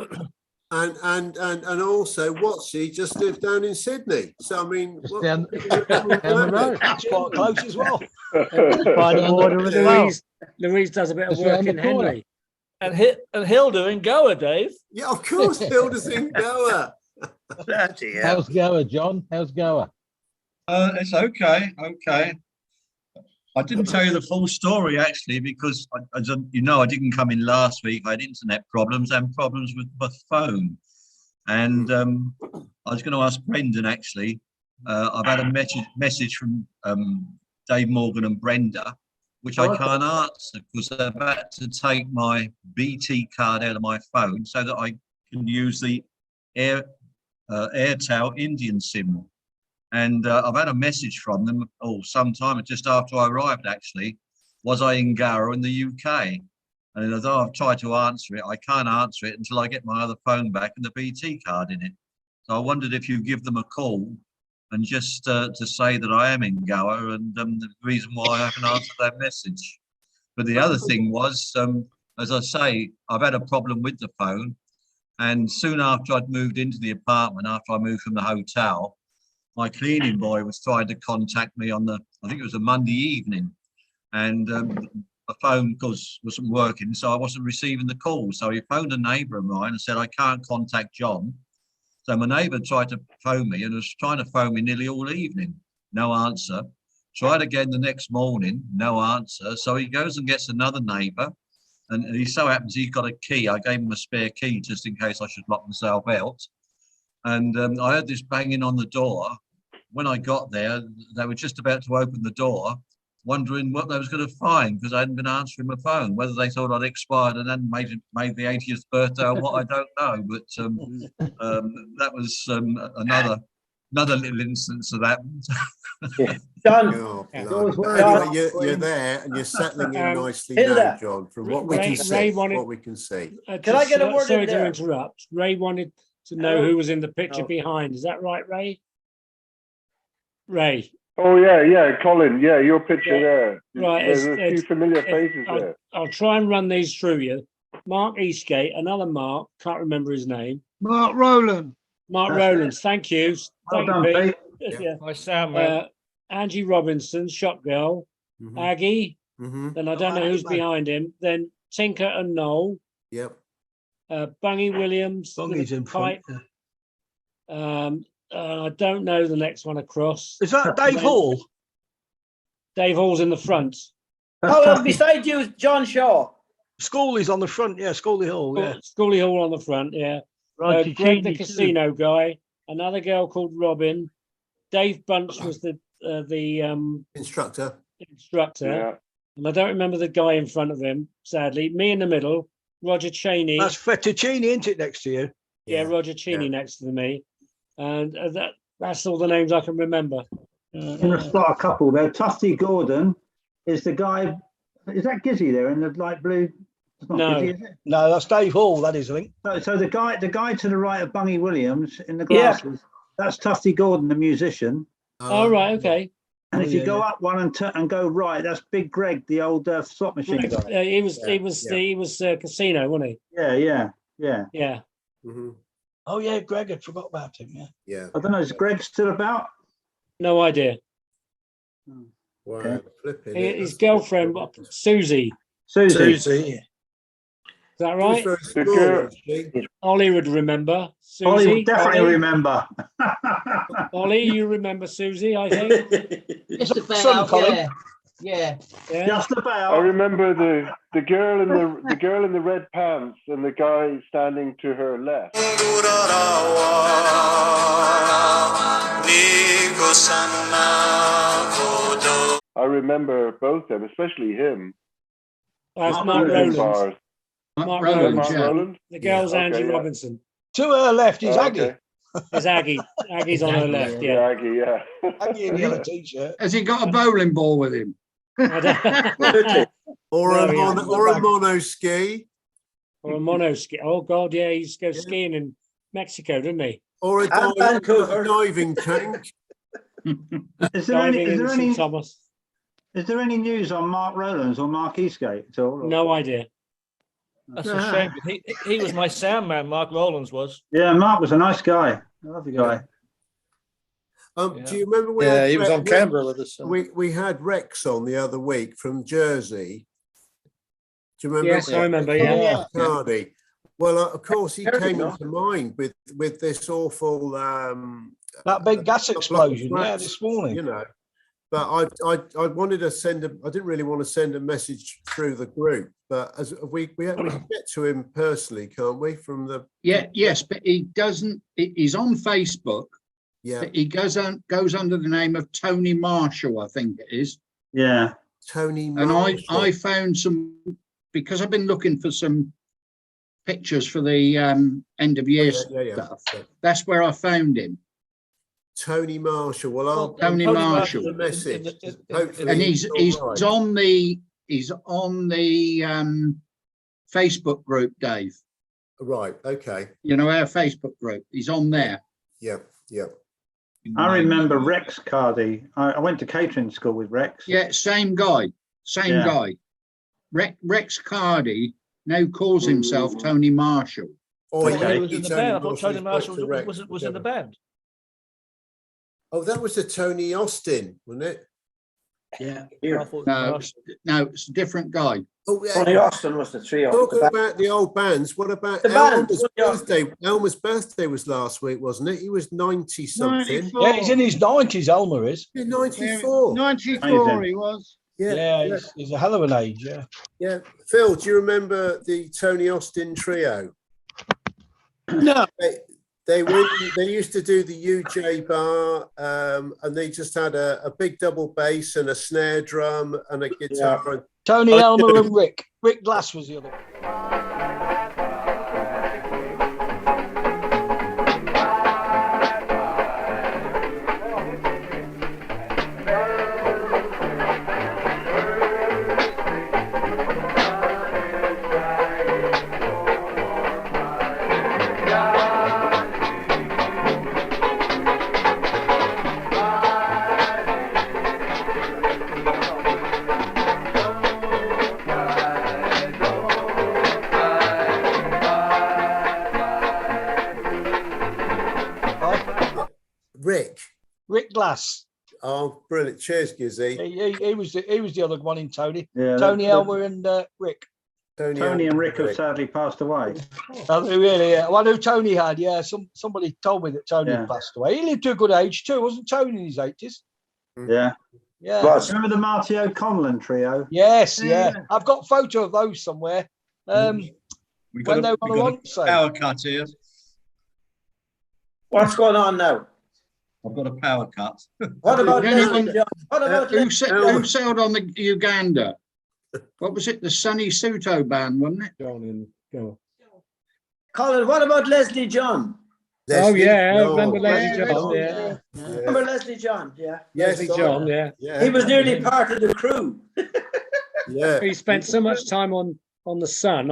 and also Watsy just lived down in Sydney. So I mean, down the road. That's quite close as well. By the border as well. Louise does a bit of Just work round the in corner. Henley. And Hilda in Goa, Dave. Yeah, of course, Hilda's in Goa. Bloody hell. How's Goa, John? How's Goa? It's okay. Okay. I didn't tell you the full story actually because I didn't come in last week. I had internet problems and problems with my phone, and I was going to ask Brendan actually. I've had a message from Dave Morgan and Brenda, which I can't answer because they're about to take my BT card out of my phone so that I can use the Airtel Indian SIM. And I've had a message from them sometime just after I arrived actually. Was I in Goa in the UK? And although I've tried to answer it, I can't answer it until I get my other phone back and the BT card in it. So I wondered if you give them a call and just to say that I am in Goa and the reason why I haven't answered that message. But the other thing was, as I say, I've had a problem with the phone. And soon after I'd moved into the apartment, after I moved from the hotel, my cleaning boy was trying to contact me on I think it was a Monday evening. And the phone wasn't working, so I wasn't receiving the call. So he phoned a neighbour of mine and said, I can't contact John. So my neighbour tried to phone me and was trying to phone me nearly all evening. No answer. Tried again the next morning, no answer. So he goes and gets another neighbour. And he so happens he's got a key. I gave him a spare key just in case I should lock myself out. And I heard this banging on the door. When I got there, they were just about to open the door, wondering what they was going to find because I hadn't been answering my phone. Whether they thought I'd expired and then made the 80th birthday or what, I don't know. But that was another little instance of that. John, Anyway, you're there and you're settling in nicely now, John. From what we can see, what we can see. Can I get a word sorry in to there? interrupt. Ray wanted to know who was in the picture behind. Is that right, Ray? Ray. Oh yeah, Colin. Yeah, your picture there. Right. There's a few familiar faces there. I'll try and run these through you. Mark Eastgate, another Mark, can't remember his name. Mark Rowland. Mark Rowlands, thank you. Well Thank done, you, Pete. Pete. Yeah. Hi, Sam, man. Angie Robinson, Shop Girl, Aggie. Then I don't know who's behind him. Then Tinker and Noel. Yep. Bungy Williams. Bungy's in front. I don't know the next one across. Is that Dave Hall? Dave Hall's in the front. Oh, beside you is John Shaw. Schooley's on the front, yeah. Schooley Hall, yeah. Schooley Hall on the front, yeah. Roger Greg the Cheney, too. casino guy. Another girl called Robin. Dave Bunch was the instructor. Yeah. And I don't remember the guy in front of him, sadly. Me in the middle. Roger Cheney. That's Fettuccine, isn't it, next to you? Yeah, Roger Cheney next to me. And that's all the names I can remember. I'm going to spot a couple there. Tufty Gordon is the guy. Is that Gizzy there in the light blue? It's not No. Gizzy, is it? No, that's Dave Hall, that is, I think. So the guy to the right of Bungy Williams in the glasses, that's Tufty Gordon, the musician. Oh, right, okay. And if you go up one and go right, that's Big Greg, the old slot machine guy. He was casino, wasn't he? Yeah. Yeah. Oh, yeah, Greg, I forgot about him, yeah. Yeah. I don't know, is Greg still about? No idea. Wow, flipping. His girlfriend, Susie. Susie. Is that right? The girl. Ollie would remember. Susie. Ollie would definitely remember. Ollie, you remember Susie, I think. Just about, Son, Colin. yeah. Just about. I remember the girl in the girl in the red pants and the guy standing to her left. I remember both of them, especially him. That's Mark Rowland. Bars. Mark Is that Rowland. Mark Rowland? The girl's Yeah. Angie Okay, yeah. Robinson. To her left is Oh, Aggie. okay. There's Aggie. Aggie's on her left, yeah. Aggie, yeah. Aggie in the yellow t-shirt. Has he got a bowling ball with him? Or There a he is. mono ski. Or a mono ski. Oh, God, yeah, he used to go skiing in Mexico, didn't he? Or a And Vancouver. diving tank. Is there any? Diving Is in there St. any? Thomas. Is there any news on Mark Rowlands or Mark Eastgate at all? No idea. That's a shame. He was my sound man. Mark Rowlands was. Yeah, Mark was a nice guy. I love the guy. Do you remember? He was on Canberra with us. We had Rex on the other week from Jersey. Do you remember? Yes, I remember. Yeah. Cardi. Well, of course, he came into mind with this awful that big gas explosion. Yeah, this morning. You know, but I wanted to send I didn't really want to send a message through the group, but as we can get to him personally, can't we? From the yes, but he doesn't. He's on Facebook. Yeah, he goes under the name of Tony Marshall, I think it is. Yeah, Tony Marshall. And I found some, because I've been looking for some pictures for the end of year stuff. That's where I found him. Tony Marshall. Well, Tony Marshall. The message. And he's right. on the Facebook group, Dave. Right. Okay. You know, our Facebook group. He's on there. Yeah. Yeah. I remember Rex Cardi. I went to catering school with Rex. Yeah, same guy. Guy. Rex Cardi now calls himself Tony Marshall. Oh, okay. He was in the band. I thought Tony Marshall was in the band. Oh, that was the Tony Austin, wasn't it? Yeah. No, it's a different guy. Oh, yeah. Tony Austin was the trio. Talking about the old bands, what about Elmer's birthday? Elmer's birthday was last week, wasn't it? He was 90 something. 94. Yeah, he's in his 90s, Elmer is. Yeah, 94. 94 he was. Yeah, he's a hell of an age, yeah. Yeah. Phil, do you remember the Tony Austin trio? No. They used to do the UJ bar, and they just had a big double bass and a snare drum and a guitar. Yeah. Tony, Elmer and Rick. Rick Glass was the other one. Rick Glass. Oh, brilliant! Cheers, Gizzy. He was the other one in Tony. Yeah, Tony, Elmer, and Rick. Tony and Rick have sadly passed away. Oh, really? Yeah. Well, I know Tony had. Yeah, somebody told me that Tony had passed away. He lived to a good age too, wasn't Tony in his 80s? Yeah. Yeah. Remember the Marty O'Connell trio? Yes. Yeah. I've got a photo of those somewhere. We got a power cut here. What's going on now? I've got a power cut. What about Leslie John? What about who sailed on the Uganda? What was it? The Sonny Suto band, wasn't it? Colin, what about Leslie John? I remember Leslie John. Yeah. Remember Leslie John? Yeah. Leslie John. Yeah. He was nearly part of the crew. Yeah. He spent so much time on the Sun.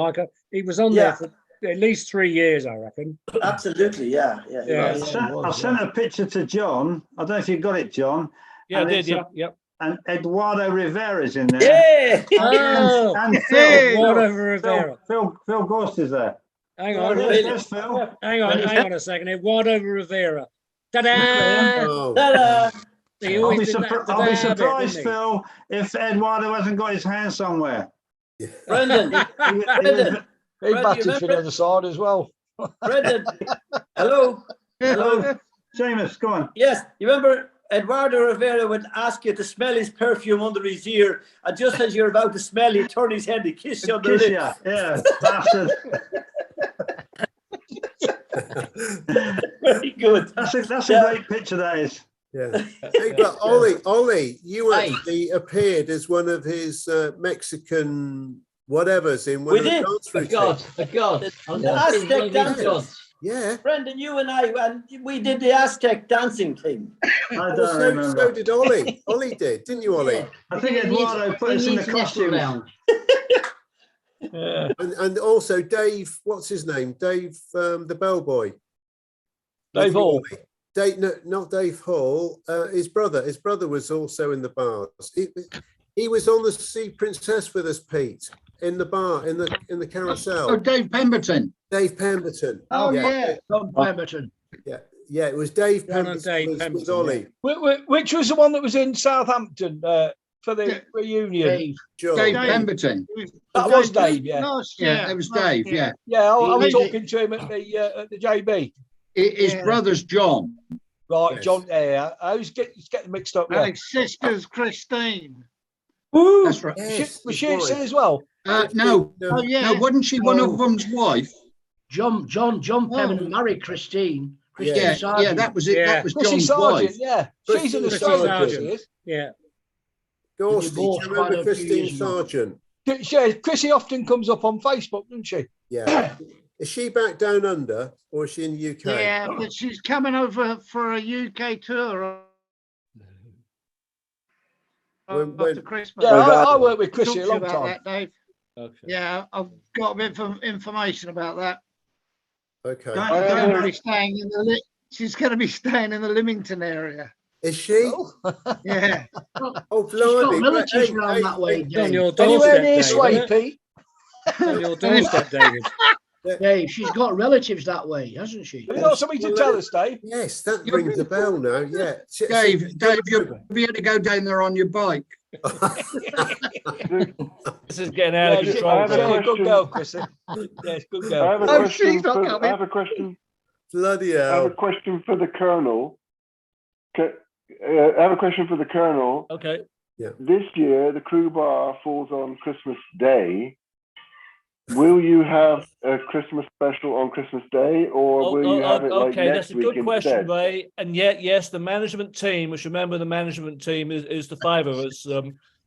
He was on there for at least 3 years, I reckon. Absolutely, yeah. I sent a picture to John. I don't know if you got it, John. Yeah, I did. Yep. And Eduardo Rivera's in there. Yeah. And Phil. Eduardo Rivera. Phil Gorst is there. Hang on. There's Phil. Hang on a second. Eduardo Rivera. Ta-da! Oh. Ta-da! I'll be surprised, Phil, if Eduardo hasn't got his hand somewhere. Brendan. He batted for the other side as well. Brendan. Hello. Seamus, go on. Yes, you remember Eduardo Rivera would ask you to smell his perfume under his ear, and just as you're about to smell, he'd turn his head and kiss you on the lips. Yeah, bastard. Very good. That's a great picture, that is. Yeah. Hey, but Ollie, you actually appeared as one of his Mexican whatever's in one of the dance routines. The Aztec dancers. Yeah. Brendan, you and we did the Aztec dancing thing. I don't remember. So did Ollie. Ollie did, didn't you, Ollie? Yeah. I think Eduardo put us in the costume. And also Dave, what's his name? Dave, the bellboy. Dave Hall. Not Dave Hall. His brother was also in the bars. He was on the Sea Princess with us, Pete. in the bar, in the carousel? Oh, Dave Pemberton. Dave Pemberton. Oh yeah. John Pemberton. Yeah, it was Dave John and Pemberton, Dave with Pemberton, Ollie. Which was the one that was in Southampton for the reunion? Dave. John. Dave Pemberton. That was Dave, yeah. Last Yeah, year, that was last Dave. year. Yeah, Yeah, I was He- talking to him at the JB. his Yeah. brother's John. Right, Yes. John. Yeah, I was getting mixed up. And Yeah. his sister's Christine. That's right. Yes, Was his she in wife. as well? No, Oh yeah. no, wasn't she one of them's wife? John Pemberton married Christine. Yeah. Christine Yeah, Sargent. that was it. Yeah. That was Chrissy John's Sargent, wife. yeah. Chrissy She's in the Sargent. story, Chrissy is. Yeah. Gorsty, do divorced you quite remember a few Christine years ago. Sargent? Yeah, Chrissy often comes up on Facebook, doesn't she? Yeah. Is she back down under, or is she in the UK? Yeah, but she's coming over for a UK tour after Christmas. Yeah, I worked with Chrissy a Talk to you long about time. that, Dave. Okay. Yeah, I've got a bit of information about that. Okay. Going to be staying in the she's going to be staying in the Lymington area. Is she? Yeah. Oh, She's got blimey. relatives Hey, round hey, that way, hey, On Dave. your Anywhere doorstep, near Dave, Sway, isn't it? Pete? On your doorstep, David. Dave, she's got relatives that way, hasn't she? Have you got something to tell us, Dave? Yes, that rings a bell now. Yeah. Dave, you'll be able to go down there on your bike. This is getting out of Yeah, control. yeah, Dave. good girl, Chrissy. Yes, good girl. I have a Oh, question. she's not I coming. have a question. Bloody I have a hell. question for the Colonel. I have a question for the Colonel. Okay. This year, the crew bar falls on Christmas Day. Will you have a Christmas special on Christmas Day, or will you have it like okay, next that's a week good question, instead? Ray. And yet, yes, the management team, which remember the management team is the five of us.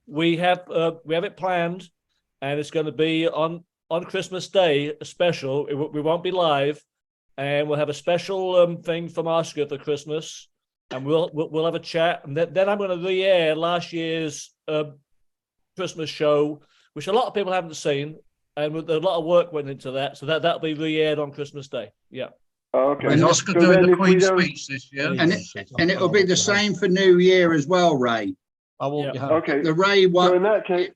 We have it planned, and it's going to be on Christmas Day, a special. We won't be live, and we'll have a special thing from Oscar for Christmas, and we'll have a chat, and then I'm going to re-air last year's Christmas show, which a lot of people haven't seen. And a lot of work went into that, so that'll be re-aired on Christmas Day. Yeah. Oh, okay. And Oscar So doing then the if we Queen's don't- speech this year, and it'll be the same for New Year as well, Ray. I won't. Yeah. Okay. The Ray So one, in that case,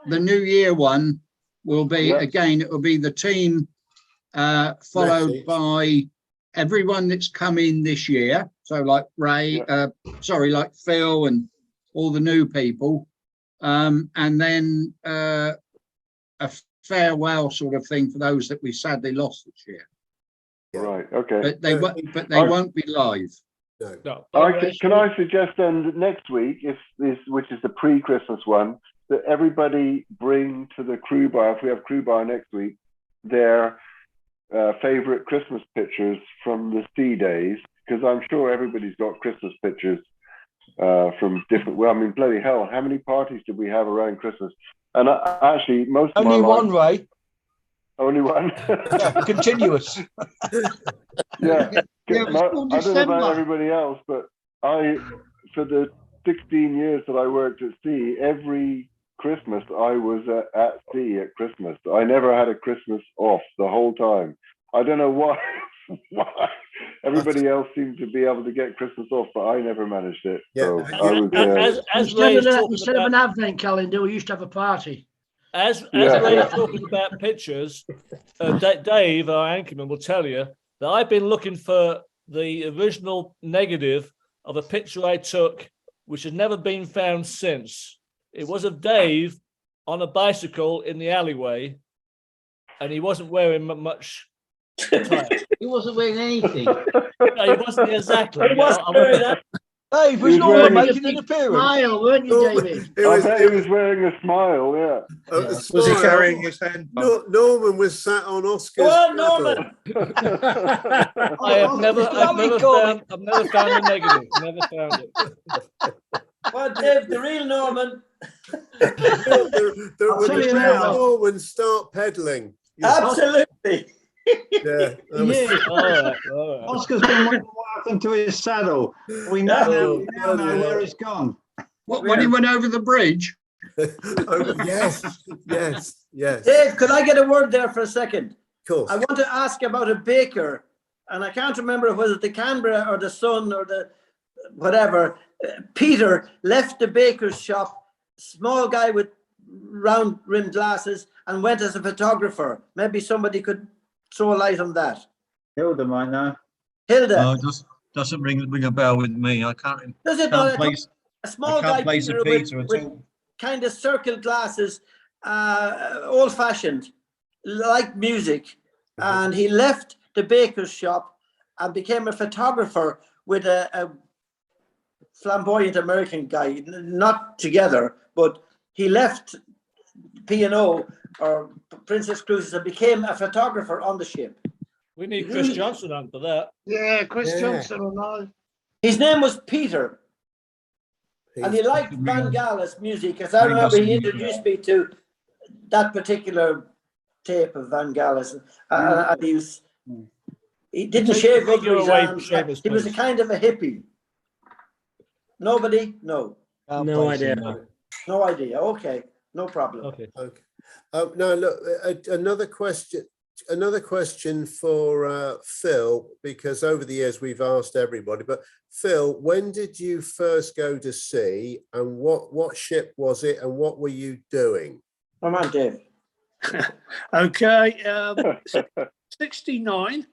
the New Year one will be Yeah. again. It will be the team, followed Message. by everyone that's come in this year. So like Ray, like Phil and all the new people, and then a farewell sort of thing for those that we sadly lost this year. right? Okay. But they won't be live. No. Can I suggest then that next week, which is the pre-Christmas one, that everybody bring to the crew bar, if we have crew bar next week, their favorite Christmas pictures from the sea days, because I'm sure everybody's got Christmas pictures from different. Well, I mean, bloody hell, how many parties did we have around Christmas? And actually, most of Only my one, life, Ray. only one. Continuous. Yeah. Yeah, it was I till don't know December. about everybody else, but for the 16 years that I worked at sea, every Christmas I was at sea at Christmas. I never had a Christmas off the whole time. I don't know why. Why everybody else seemed to be able to get Christmas off, but I never managed it. So I was. Instead of an advent calendar, we used to have a party. As Ray's talking about pictures, Dave, our anchorman, will tell you that I've been looking for the original negative of a picture I took, which has never been found since. It was of Dave on a bicycle in the alleyway, and he wasn't wearing much. He wasn't wearing anything. No, he wasn't exactly. He wasn't wearing that. Dave, was He was Norman wearing making a an big appearance? smile, weren't you, David? I bet he was wearing a smile. Yeah. Was he carrying his hand? Norman was sat on Oscar's. Go on, saddle. Norman. I've never found the negative. Never found it. Well, Dave, the real Norman. There was tell you a now. Norman start pedaling. Absolutely. Yeah. that was- Yeah. All right. Oscar's been wondering what happened to his saddle. We now know where it's gone. What, when he went over the bridge? Oh, yes. Dave, could I get a word there for a second? Of course. I want to ask about a baker, and I can't remember whether the Canberra or the Sun or the whatever. Peter left the baker's shop, small guy with round rimmed glasses and went as a photographer. Maybe somebody could throw a light on that. Hilda might know. Hilda. No, it doesn't ring a bell with me. I can't. Does it? Can't No, place, a small I can't guy, place Peter, a Peter at with all. kind of circle glasses, old-fashioned, like music. And he left the baker's shop and became a photographer with a flamboyant American guy, not together, but he left P&O or Princess Cruises and became a photographer on the ship. We need Chris Johnson on for that. Yeah, Chris Johnson will know. His name was Peter. And he liked Van Gala's music, as I remember he introduced me to that particular tape of Van Gala's. And he didn't shave under his arms. He was a kind of a hippie. Nobody? No. No idea. No idea. Okay. No problem. Okay. Now, look, another question for Phil, because over the years we've asked everybody, but Phil, when did you first go to sea, and what ship was it, and what were you doing? Come on, Dave. Okay. 69,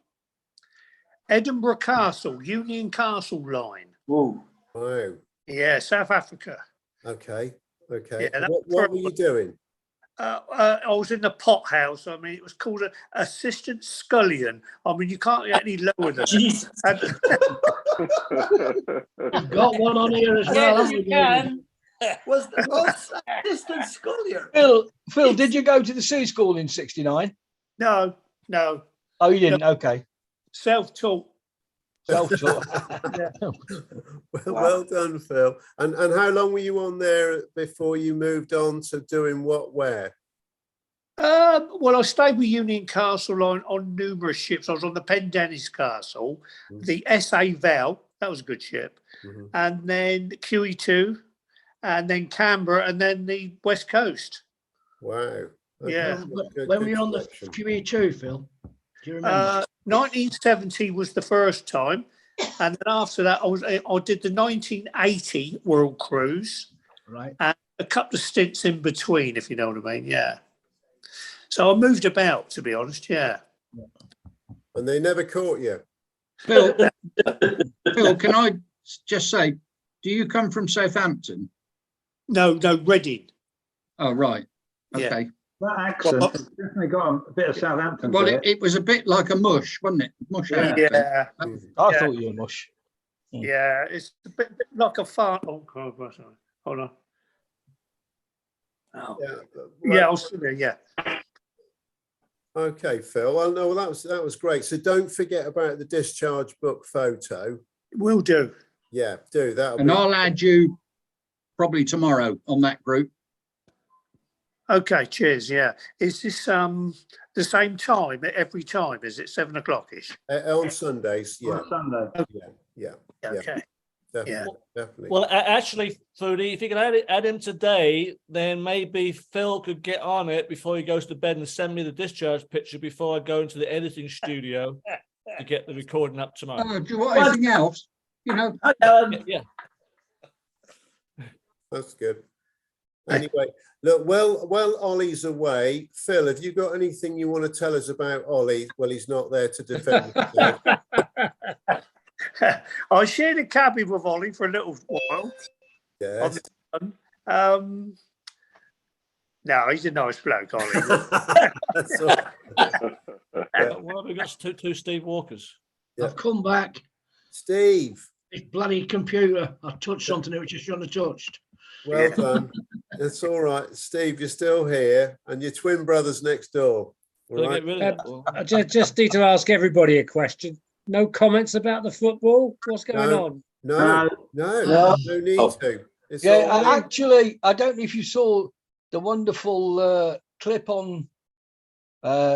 Edinburgh Castle, Union Castle line. Whoa. Wow. Yeah, South Africa. Okay. Yeah, What were you doing? I was in the pot house. I mean, it was called an assistant scullion. I mean, you can't get any lower than Jesus. We've got one on here as well. Yes, you can. Was assistant scullion? Phil, did you go to the sea school in '69? No. Oh, you didn't? Okay. Self-taught. Self-taught. Yeah. Well done, Phil. And how long were you on there before you moved on to doing what, where? Well, I stayed with Union Castle on numerous ships. I was on the Pendennis Castle, the SA Val, that was a good ship, and then QE2, and then Canberra, and then the West Coast. Wow. Okay. Yeah. When were you on the QE2, Phil? Do you remember? 1970 was the first time, and then after that, I did the 1980 World Cruise, right, and a couple of stints in between, if you know what I mean. Yeah. So I moved about, to be honest. Yeah. And they never caught you. Phil, can I just say, do you come from Southampton? No, Reading. Oh, right. Yeah. Okay. That accent has definitely got a bit of Southampton. Well, to it was a bit like a mush, wasn't it? Mush. Yeah. I thought you were mush. Yeah, it's a bit like a fart. Oh, God, sorry. Hold on. Oh. Yeah, I was still there. Yeah. Okay, Phil. Well, no, that was great. So don't forget about the discharge book photo. Will do. Yeah, do that. And I'll add you probably tomorrow on that group. Okay, cheers. Yeah. Is this the same time every time? Is it 7 o'clock-ish? On Sundays, yeah. On Sunday. Yeah. Okay. Definitely. Well, actually, Foodie, if you can add him today, then maybe Phil could get on it before he goes to bed and send me the discharge picture before I go into the editing studio to get the recording up tomorrow. Oh, do you want anything else? You know. Yeah. That's good. Anyway, look, well, Ollie's away. Phil, have you got anything you want to tell us about Ollie? Well, he's not there to defend himself. I shared a cabin with Ollie for a little while. Yes. No, he's a nice bloke, Ollie. That's all. Well, we've got two Steve Walkers. Yeah. I've come back. Steve. This bloody computer. I touched something which I shouldn't have touched. Well done. It's all right. Steve, you're still here, and your twin brother's next door. All right? I just need to ask everybody a question. No comments about the football? What's going on? No need to. It's actually, I don't know if you saw the wonderful clip on,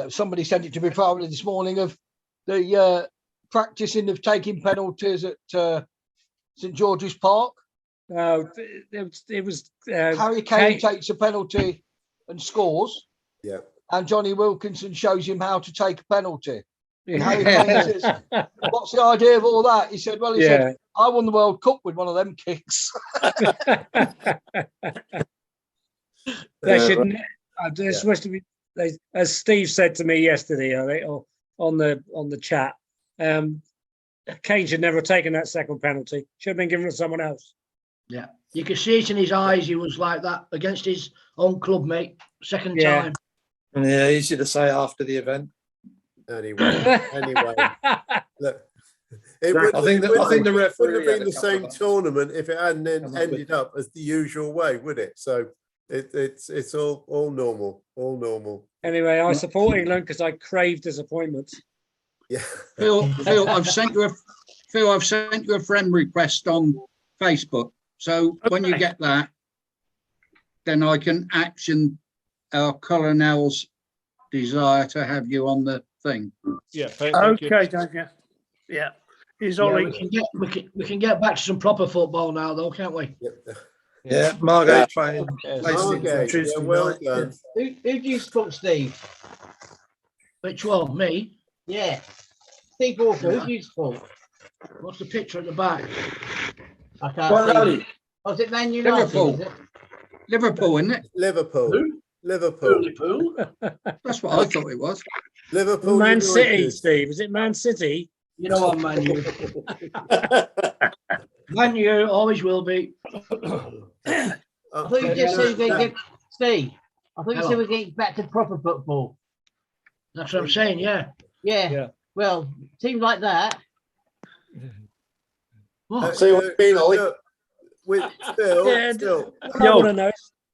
somebody sent it to me probably this morning, of the practicing of taking penalties at St George's Park. It was Harry Kane takes a penalty and scores. Yeah. And Johnny Wilkinson shows him how to take a penalty. And Harry Kane says, "What's the idea of all that?" He said, "Well, he said, I won the World Cup with one of them kicks." They should. They're supposed to be. As Steve said to me yesterday, or on the chat, Kane should never have taken that second penalty. Should have been given to someone else. Yeah, you could see it in his eyes. He was like that against his own club mate. Second time. Yeah, easy to say after the event. Anyway, look. I think the referee wouldn't have had been a the couple same of- tournament if it hadn't ended up as the usual way, would it? So it's all normal. Anyway, I support England because I crave disappointment. Yeah. Phil, I've sent you a friend request on Facebook. So when you get that, then I can action our colonel's desire to have you on the thing. Yeah. Thank Okay, don't you? Yeah. Is Ollie? We can get back to some proper football now, though, can't we? Yeah, Margate's playing. Margate, Tuesday well night. done. Who do you support, Steve? Which one? Me? Yeah. Steve Walker, who do you support? What's the picture at the back? I can't Well, see. Ollie. Oh, is it Man United? Liverpool. Is it? Liverpool, isn't it? Liverpool. Who? Liverpool. That's what I thought it was. Liverpool. Man United. City, Steve. Is it Man City? You know I'm Man U. Man U always will be. I thought you just said we're going to get Steve. I thought you said we're getting back to proper football. That's what I'm saying. Yeah. Yeah. Well, teams like that. See what I mean, Ollie? With Phil, Yeah, Phil, I want to know.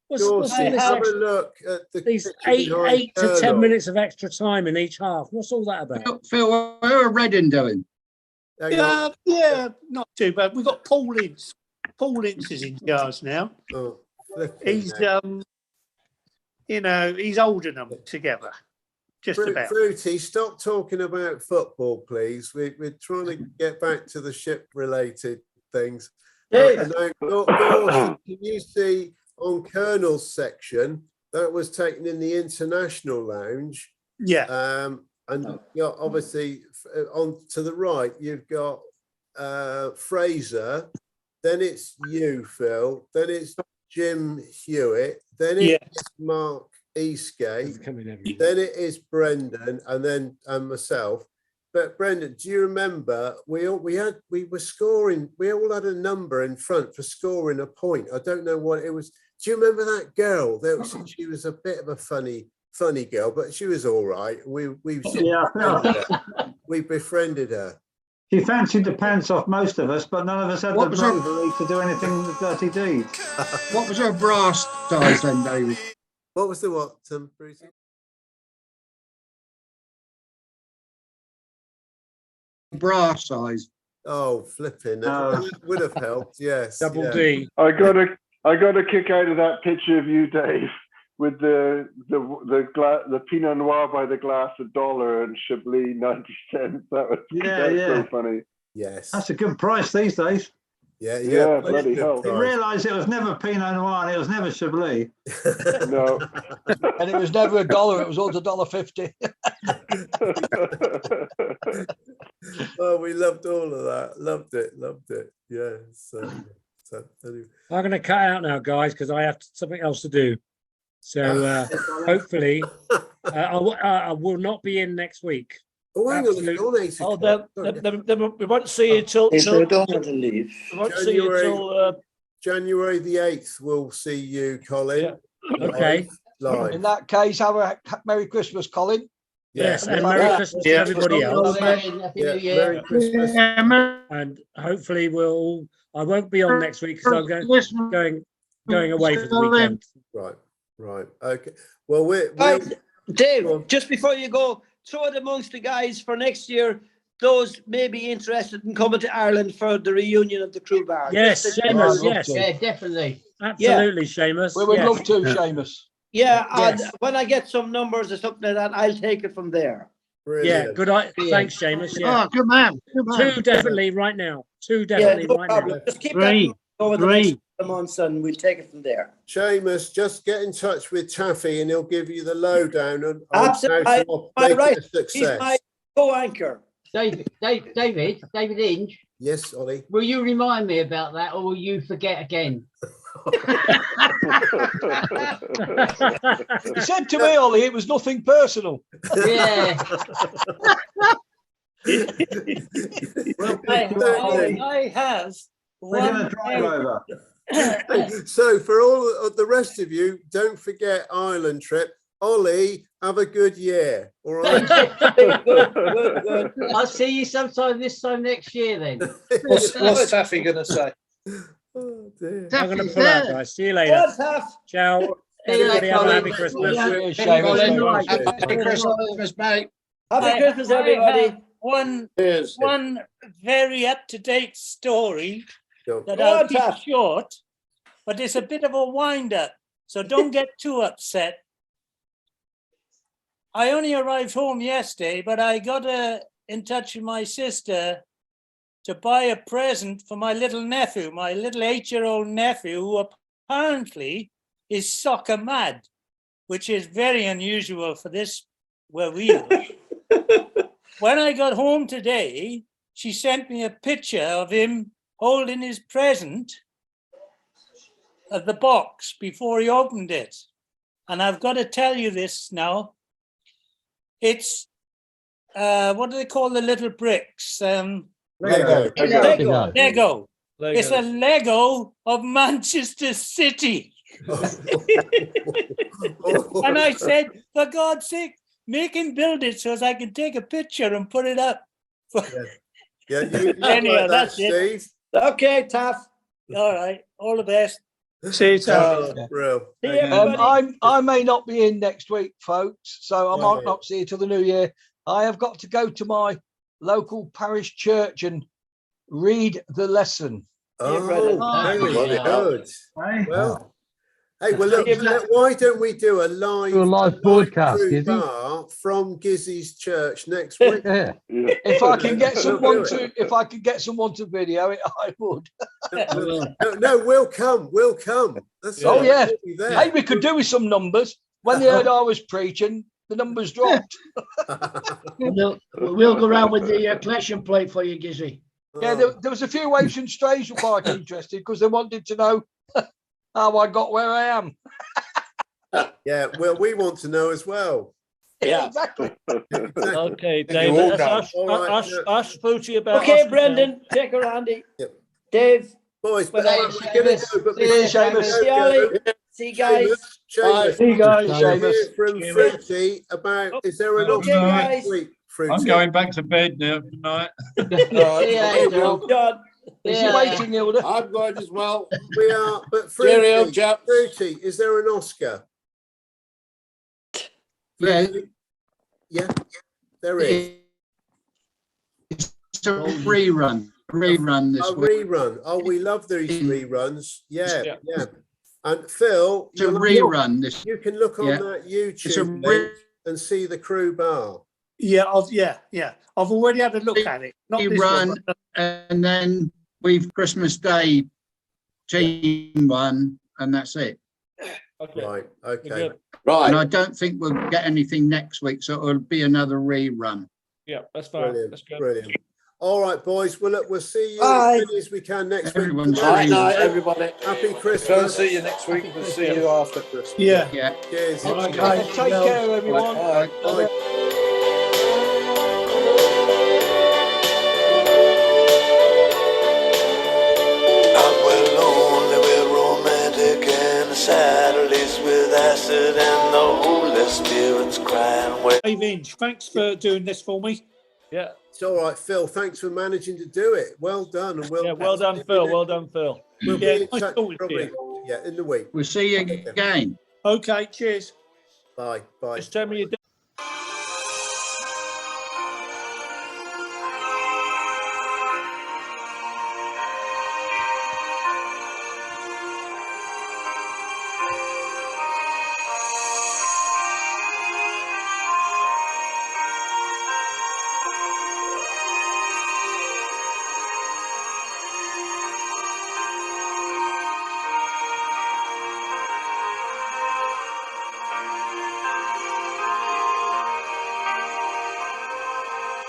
What's Dorsey, all this have a extra, look at the these picture behind 8 to 10 Colonel. minutes of extra time in each half? What's all that about? Phil, what are Reading doing? Hang on. Yeah, not too bad. We've got Paul Ince. Paul Ince is in charge now. Oh, He's he's holding them together. Just about. Fruity, stop talking about football, please. We're trying to get back to the ship-related things. Dave. Dorsey, can you see on Colonel's section that was taken in the International Lounge? Yeah. And obviously on to the right, you've got Fraser. Then it's you, Phil. Then it's Jim Hewitt. Then it's Mark Eastgate. Then it is Brendan, and then myself. But Brendan, do you remember we were scoring? We all had a number in front for scoring a point. I don't know what it was. Do you remember that girl? She was a bit of a funny girl, but she was all right. We befriended her. She fancied the pants off most of us, but none of us had the bravery to do anything with the dirty deeds. What was her brass size then, David? What was the what, Bruce? Brass size. Oh, flipping! That would have helped. Yes. Double D. I got a kick out of that picture of you, Dave, with the Pinot Noir by the glass $1 and Chablis 90 cents. That was so funny. Yes, that's a good price these days. Yeah, bloody hell. You realise it was never Pinot Noir and it was never Chablis. No. And it was never $1, it was all $1.50. Oh, we loved all of that. Loved it. Yeah. So anyway. I'm going to cut out now, guys, because I have something else to do. So hopefully, I will not be in next week. Oh, hang we won't see you till. We don't want to leave. We won't see you till. January the 8th. We'll see you, Colin. Yeah. Okay. Live. In that case, have a Merry Christmas, Colin. Yes, and Merry Christmas to everybody else. Merry Christmas. And hopefully I won't be on next week because I'm going away for the weekend. Right. Okay. Well, Dave, just before you go, throw it amongst the guys for next year. Those may be interested in coming to Ireland for the reunion of the crew bar. Yes, Seamus, yes. Yeah, definitely. Absolutely, Seamus. We would love to, Seamus. Yeah, and when I get some numbers or something like that, I'll take it from there. Brilliant. Yeah, good. Thanks, Seamus. Yeah. Oh, good man. Two definitely right now. Now. Just keep that over the next months and we'll take it from there. Seamus, just get in touch with Taffy and he'll give you the lowdown on absolutely. It a success. He's my co-anchor. David Inge. Yes, Ollie. Will you remind me about that, or will you forget again? He said to me, Ollie, it was nothing personal. Yeah. Well, I have we're going to one. drive over. So for all of the rest of you, don't forget Ireland trip. Ollie, have a good year. All right. Good. I'll see you sometime this time next year then. What's Taffy going to say? Oh, dear. I'm going to pull out, guys. See you later. What's Taff? Ciao. See you Everybody later, have a Colin. happy Christmas. Happy Christmas, mate. Happy Christmas, everybody. One very up-to-date story that Go I'll on, keep Taff. short, but it's a bit of a wind-up, so don't get too upset. I only arrived home yesterday, but I got in touch with my sister to buy a present for my little nephew, my little 8-year-old nephew, who apparently is soccer mad, which is very unusual for this where we live. When I got home today, she sent me a picture of him holding his present of the box before he opened it. And I've got to tell you this now. It's, what do they call the little bricks? Lego. Lego. It's a Lego of Manchester City. And I said, for God's sake, make him build it so as I can take a picture and put it up. Yeah, you Anyhow, like that, that's it. Steve. Okay, Taff. All right. All the best. See you, Taff. Real. See you, everybody. I may not be in next week, folks, so I might not see you till the new year. I have got to go to my local parish church and read the lesson. Oh, Brendan. very good. Hey. Well, hey, well, look, why don't we do a live broadcast, crew Gizzy? bar from Gizzy's church next week? Yeah. If I can get We'll someone do it. to, if I could get someone to video it, I would. No, we'll come. We'll come. That's Oh all right, yeah. we'll be there. Hey, we could do with some numbers. When they heard I was preaching, the numbers dropped. We'll go around with the collection plate for you, Gizzy. Yeah, there was a few Asian strays were quite interested because they wanted to know how I got where I am. Yeah, well, we want to know as well. Yeah, exactly. Okay, You David. all Let's know. All right, ask Footy about. Okay, Oscar Brendan, take her, Andy. Dave. Boys, Well, but we're going to go. But before we See you, go, Ollie. See you guys. Seamus, See you guys. we'll hear from Fruity about, is there an Okay, option guys. next week, Fruity? I'm going back to bed now tonight. Done. Is he waiting, Hilda? I'm going as well. We are, but Cheerio, Fruity, chaps. Fruity, is there an Oscar? Yeah. Yeah, there is. It's a rerun. Rerun this A week. rerun. Oh, we love these reruns. Yeah, yeah. And Phil, It's a you'll- rerun this. you can look on Yeah. that It's a YouTube link and see the crew bar. Yeah, I've already had a look at it. Not this Rerun, one, but and then we've Christmas Day team one, and that's it. Right, okay. Right. And I don't think we'll get anything next week, so it'll be another rerun. Yeah, that's fine. Brilliant, That's good. brilliant. All right, boys. Well, look, we'll see you Bye. as many as we can next Everyone's week. Night, night, everybody. Happy Christmas. Don't see you next week. We'll see you after Christmas. yeah. Yeah. Cheers. Take care, everyone. Bye. Bye. We're lonely, we're romantic, and the Saturdays with acid, and the Holy Spirit's crying. Dave Inge, thanks for doing this for me. Yeah. It's all right, Phil. Thanks for managing to do it. Well done. And Yeah, well done, Phil. Well done, Phil. We'll Yeah, be in nice touch talking to probably, in the week. We'll see you again. Okay, cheers. Bye. Bye. Just tell me you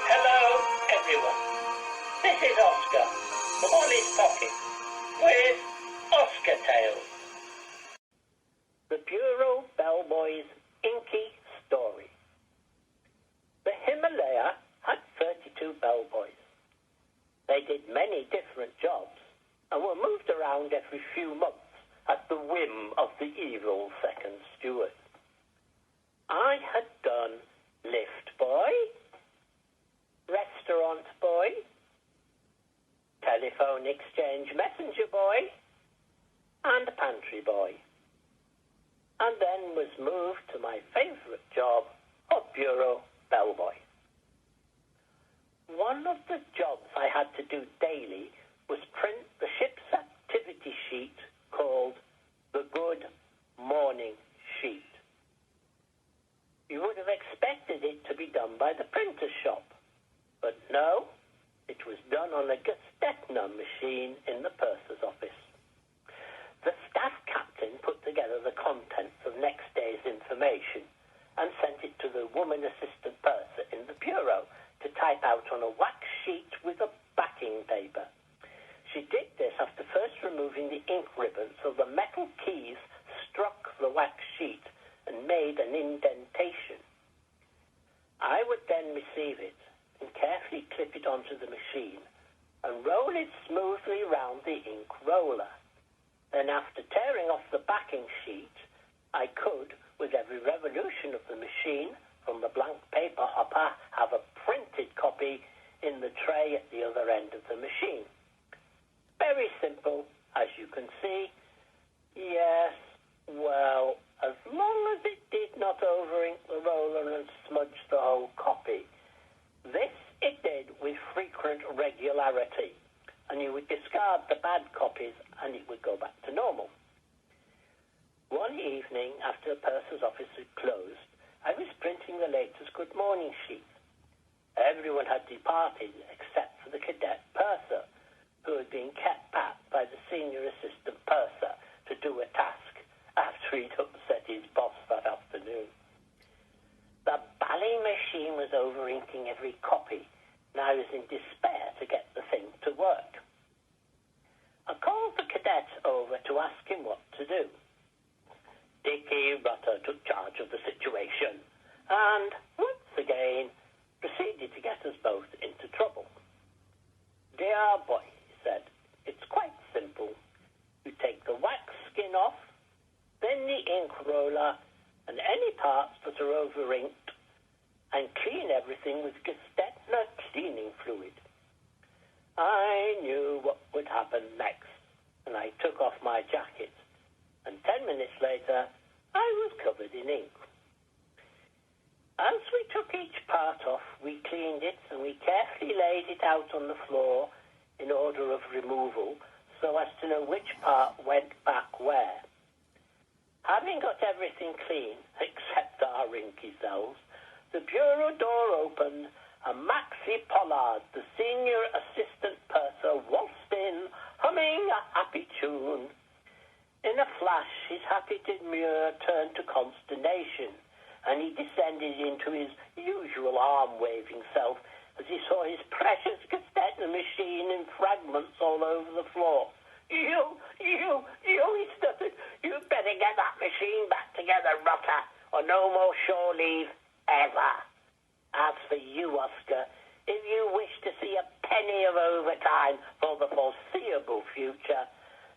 Hello, everyone. This is Oscar from Ollie's Pocket with Oscar Tales. Bellboy's inky story. The Himalaya had 32 bellboys. They did many different jobs and were moved around every few months at the whim of the evil second steward. I had done lift boy, restaurant boy, telephone exchange messenger boy, and pantry boy, and then was moved to my favourite job of bureau bellboy. One of the jobs I had to do daily was print the ship's activity sheet called the Good Morning Sheet. You would have expected it to be done by the printer shop, but no, it was done on a Gestetner machine in the purser's office. The staff captain put together the contents of next day's information and sent it to the woman assistant purser in the bureau to type out on a wax sheet with a backing paper. She did this after first removing the ink ribbon so the metal keys struck the wax sheet and made an indentation. I would then receive it and carefully clip it onto the machine and roll it smoothly round the ink roller. Then after tearing off the backing sheet, I could, with every revolution of the machine, from the blank paper hopper, have a printed copy in the tray at the other end of the machine. Very simple, as you can see. Yes, well, as long as it did not over-ink the roller and smudge the whole copy. This it did with frequent regularity, and you would discard the bad copies and it would go back to normal. One evening, after the purser's office had closed, I was printing the latest Good Morning sheet. Everyone had departed except for the cadet purser, who had been kept back by the senior assistant purser to do a task after he'd upset his boss that afternoon. The bally machine was over-inking every copy, and I was in despair to get the thing to work. I called the cadet over to ask him what to do. Dickie Rutter took charge of the situation and, once again, proceeded to get us both into trouble. Dear boy, he said, it's quite simple. You take the wax skin off, then the ink roller, and any parts that are over-inked, and clean everything with Gestetner cleaning fluid. I knew what would happen next, and I took off my jacket, and 10 minutes later, I was covered in ink. As we took each part off, we cleaned it, and we carefully laid it out on the floor in order of removal, so as to know which part went back where. Having got everything clean, except our inky selves, the bureau door opened and Maxie Pollard, the senior assistant purser, waltzed in, humming a happy tune. In a flash, his happy demure turned to consternation, and he descended into his usual arm-waving self as he saw his precious Gestetner machine in fragments all over the floor. You, he stuttered. You'd better get that machine back together, Rutter, or no more shore leave, ever. As for you, Oscar, if you wish to see a penny of overtime for the foreseeable future,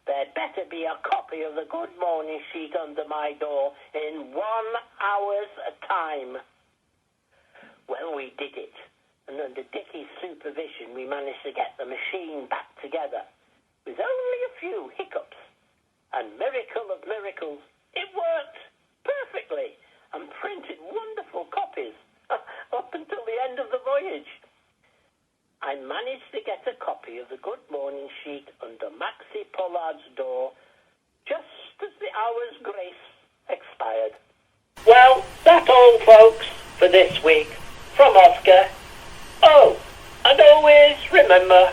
there'd better be a copy of the Good Morning sheet under my door in 1 hour's time. Well, we did it, and under Dickie's supervision, we managed to get the machine back together. With only a few hiccups, and miracle of miracles, it worked perfectly and printed wonderful copies up until the end of the voyage. I managed to get a copy of the Good Morning sheet under Maxie Pollard's door just as the hour's grace expired. Well, that's all, folks, for this week. From Oscar. Oh, and always remember,